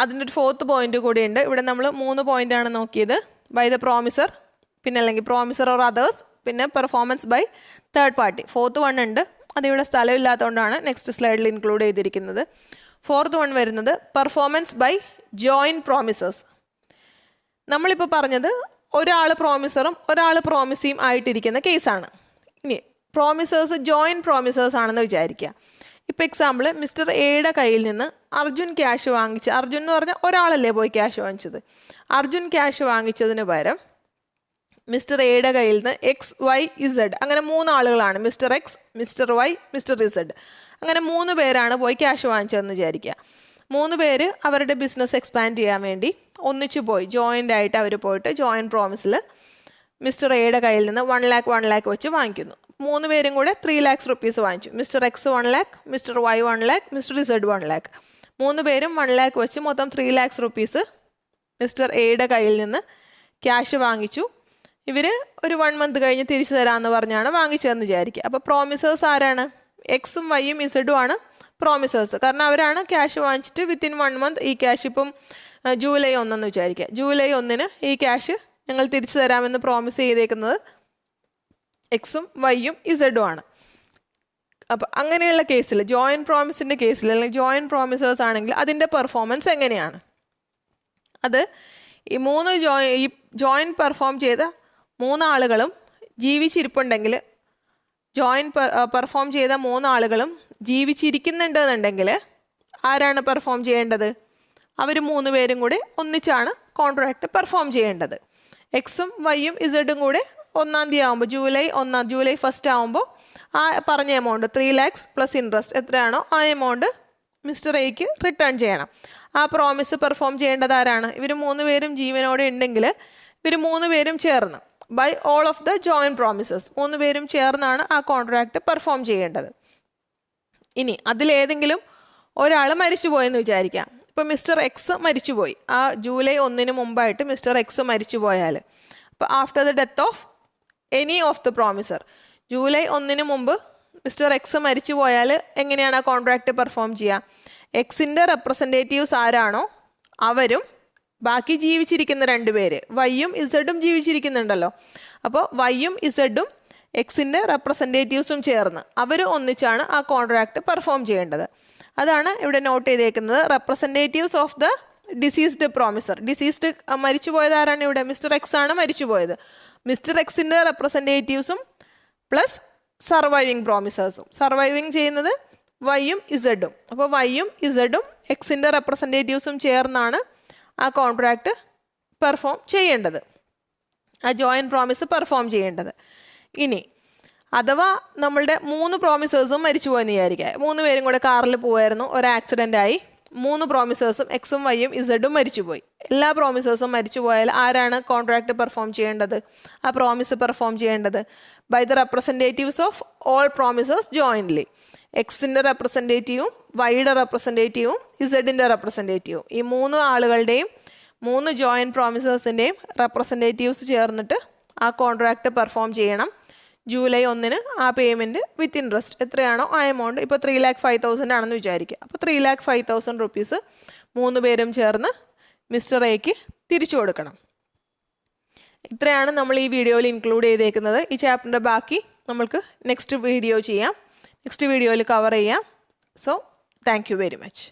അതിൻ്റെ ഒരു 4th പോയിന്റ് കൂടിയുണ്ട്. ഇവിടെ നമ്മൾ 3 പോയിൻ്റാണ് നോക്കിയത്. ബൈ ദ പ്രോമിസർ, പിന്നെ അല്ലെങ്കിൽ പ്രോമിസർ ഓർ അതേഴ്സ്, പിന്നെ performance by third party. 4th one ഉണ്ട്, അതിവിടെ സ്ഥലമില്ലാത്തതുകൊണ്ടാണ് നെക്സ്റ്റ് സ്ലൈഡിൽ ഇൻക്ലൂഡ് ചെയ്തിരിക്കുന്നത്. 4th വൺ വരുന്നത് പെർഫോമൻസ് ബൈ ജോയിൻറ്റ് പ്രോമിസേഴ്സ്. നമ്മളിപ്പോൾ പറഞ്ഞത് ഒരാൾ പ്രോമിസറും ഒരാൾ പ്രോമിസിയും ആയിട്ടിരിക്കുന്ന കേസാണ്. ഇനി പ്രോമിസേഴ്സ് ജോയിൻറ്റ് പ്രോമിസേഴ്സ് ആണെന്ന് വിചാരിക്കുക. ഇപ്പോൾ എക്സാമ്പിൾ മിസ്റ്റർ എയുടെ കയ്യിൽ നിന്ന് അർജുൻ ക്യാഷ് വാങ്ങിച്ച്, അർജുൻ എന്ന് പറഞ്ഞാൽ ഒരാളല്ലേ പോയി ക്യാഷ് വാങ്ങിച്ചത്, അർജുൻ ക്യാഷ് വാങ്ങിച്ചതിന് പകരം മിസ്റ്റർ എയുടെ കയ്യിൽ നിന്ന് XYZ അങ്ങനെ 3 ആളുകളാണ്, Mister X, Mister Y, Mister Z, അങ്ങനെ 3 പേരാണ് പോയി ക്യാഷ് വാങ്ങിച്ചതെന്ന് വിചാരിക്കുക. 3 പേര് അവരുടെ ബിസിനസ് എക്സ്പാൻഡ് ചെയ്യാൻ വേണ്ടി ഒന്നിച്ചു പോയി, ജോയിൻ്റ് ആയിട്ട് അവർ പോയിട്ട് ജോയിൻറ്റ് പ്രോമിസിൽ മിസ്റ്റർ എയുടെ കയ്യിൽ നിന്ന് 1 lakh വെച്ച് വാങ്ങിക്കുന്നു. 3 പേരും കൂടെ 3 lakhs rupees വാങ്ങിച്ചു. Mister X 1 lakh, Mister Y 1 lakh, Mister Z 1 lakh. 3 പേരും 1 lakh വെച്ച് മൊത്തം 3 lakhs rupees മിസ്റ്റർ എയുടെ കയ്യിൽ നിന്ന് ക്യാഷ് വാങ്ങിച്ചു. ഇവർ ഒരു 1 month കഴിഞ്ഞ് തിരിച്ചു തരാമെന്ന് പറഞ്ഞാണ് വാങ്ങിച്ചതെന്ന് വിചാരിക്കുക. അപ്പോൾ പ്രോമിസേഴ്സ് ആരാണ്? എക്സും വൈയും ഇസഡും ആണ് പ്രോമിസേഴ്സ്. കാരണം അവരാണ് ക്യാഷ് വാങ്ങിച്ചിട്ട് വിത്തിൻ 1 month ഈ ക്യാഷ് ഇപ്പം ജൂലൈ 1 എന്ന് വിചാരിക്കുക. ജൂലൈ 1 ഈ ക്യാഷ് ഞങ്ങൾ തിരിച്ചു തരാമെന്ന് പ്രോമിസ് ചെയ്തേക്കുന്നത് എക്സും വൈയും ഇസഡും ആണ്. അപ്പം അങ്ങനെയുള്ള കേസിൽ ജോയിൻറ്റ് പ്രോമിസിൻ്റെ കേസിൽ അല്ലെങ്കിൽ ജോയിൻറ്റ് പ്രോമിസേഴ്സ് ആണെങ്കിൽ അതിൻ്റെ പെർഫോമൻസ് എങ്ങനെയാണ്? അത് ഈ ജോയിൻറ്റ് പെർഫോം ചെയ്ത 3 ആളുകളും ജീവിച്ചിരിപ്പുണ്ടെങ്കിൽ പെർഫോം ചെയ്ത 3 ആളുകളും ജീവിച്ചിരിക്കുന്നുണ്ടെന്നുണ്ടെങ്കിൽ ആരാണ് പെർഫോം ചെയ്യേണ്ടത്? അവർ 3 പേരും കൂടി ഒന്നിച്ചാണ് കോൺട്രാക്റ്റ് പെർഫോം ചെയ്യേണ്ടത്. എക്സും വൈയും ഇസഡും കൂടെ 1-ാം തീയതി ആകുമ്പോൾ ജൂലൈ 1 ആകുമ്പോൾ ആ പറഞ്ഞ എമൗണ്ട് 3 lakhs പ്ലസ് ഇൻട്രസ്റ്റ് എത്രയാണോ ആ എമൗണ്ട് മിസ്റ്റർ എയ്ക്ക് റിട്ടേൺ ചെയ്യണം. ആ പ്രോമിസ് പെർഫോം ചെയ്യേണ്ടത് ആരാണ്? ഇവർ 3 പേരും ജീവനോടെ ഉണ്ടെങ്കിൽ ഇവർ 3 പേരും ചേർന്ന് by all of the joint promises 3 പേരും ചേർന്നാണ് ആ കോൺട്രാക്റ്റ് പെർഫോം ചെയ്യേണ്ടത്. ഇനി അതിലേതെങ്കിലും ഒരാൾ മരിച്ചുപോയെന്ന് വിചാരിക്കാം. ഇപ്പോൾ മിസ്റ്റർ എക്സ് മരിച്ചുപോയി. ആ ജൂലൈ 1 മുമ്പായിട്ട് മിസ്റ്റർ എക്സ് മരിച്ചു പോയാൽ, അപ്പോൾ after the death of any of the promisor, July 1 മുമ്പ് മിസ്റ്റർ എക്സ് മരിച്ചു പോയാൽ എങ്ങനെയാണ് ആ കോൺട്രാക്റ്റ് പെർഫോം ചെയ്യുക? എക്സിൻ്റെ റെപ്രസെൻറ്റേറ്റീവ്സ് ആരാണോ അവരും ബാക്കി ജീവിച്ചിരിക്കുന്ന 2 പേര് വൈയും ഇസഡും ജീവിച്ചിരിക്കുന്നുണ്ടല്ലോ. അപ്പോൾ വൈയും ഇസഡും എക്സിൻ്റെ റെപ്രസെൻറ്റേറ്റീവ്സും ചേർന്ന് അവർ ഒന്നിച്ചാണ് ആ കോൺട്രാക്റ്റ് പെർഫോം ചെയ്യേണ്ടത്. അതാണ് ഇവിടെ നോട്ട് ചെയ്തേക്കുന്നത്. Representatives of the diseased promisor. Diseased മരിച്ചു പോയത് ആരാണ്? ഇവിടെ മിസ്റ്റർ എക്സ് ആണ് മരിച്ചു പോയത്. മിസ്റ്റർ എക്സിൻ്റെ റെപ്രസെൻറ്റേറ്റീവ്സും പ്ലസ് സർവൈവിങ് പ്രോമിസേഴ്സും. സർവൈവിങ് ചെയ്യുന്നത് വൈയും ഇസഡും. അപ്പോൾ വൈയും ഇസഡും എക്സിൻ്റെ റെപ്രസെൻറ്റേറ്റീവ്സും ചേർന്നാണ് ആ കോൺട്രാക്റ്റ് പെർഫോം ചെയ്യേണ്ടത്, ആ ജോയിൻറ്റ് പ്രോമിസ് പെർഫോം ചെയ്യേണ്ടത്. ഇനി അഥവാ നമ്മളുടെ 3 പ്രോമിസേഴ്സും മരിച്ചു പോയെന്ന് വിചാരിക്കുക. 3 പേരും കൂടെ കാറിൽ പോവായിരുന്നു, ഒരു ആക്സിഡൻ്റ് ആയി, 3 പ്രോമിസേഴ്സും എക്സും വൈയും ഇസഡും മരിച്ചുപോയി. എല്ലാ പ്രോമിസേഴ്സും മരിച്ചു പോയാൽ ആരാണ് കോൺട്രാക്റ്റ് പെർഫോം ചെയ്യേണ്ടത്? ആ പ്രോമിസ് പെർഫോം ചെയ്യേണ്ടത് by the representatives of all promisors jointly. എക്സിൻ്റെ റെപ്രസെൻറ്റേറ്റീവും വൈയുടെ റെപ്രസെൻറ്റേറ്റീവും ഇസഡിൻ്റെ റെപ്രസെൻറ്റേറ്റീവും, ഈ 3 ആളുകളുടെയും 3 ജോയിൻറ്റ് പ്രോമിസേഴ്സിൻ്റെയും റെപ്രസെൻറ്റേറ്റീവ്സ് ചേർന്നിട്ട് ആ കോൺട്രാക്റ്റ് പെർഫോം ചെയ്യണം. ജൂലൈ 1 ആ പേയ്മെൻറ്റ് വിത്ത് ഇൻട്രസ്റ്റ് എത്രയാണോ ആ എമൗണ്ട്, ഇപ്പോൾ 3,05,000 ആണെന്ന് വിചാരിക്കുക. അപ്പോൾ 3,05,000 റുപ്പീസ് 3 പേരും ചേർന്ന് മിസ്റ്റർ എക്ക് തിരിച്ചു കൊടുക്കണം. ഇത്രയാണ് നമ്മൾ ഈ വീഡിയോയിൽ ഇൻക്ലൂഡ് ചെയ്തേക്കുന്നത്. ഈ ചാപ്റ്ററിൻ്റെ ബാക്കി നമ്മൾക്ക് നെക്സ്റ്റ് വീഡിയോ ചെയ്യാം, നെക്സ്റ്റ് വീഡിയോയിൽ കവർ ചെയ്യാം. So thank you very much.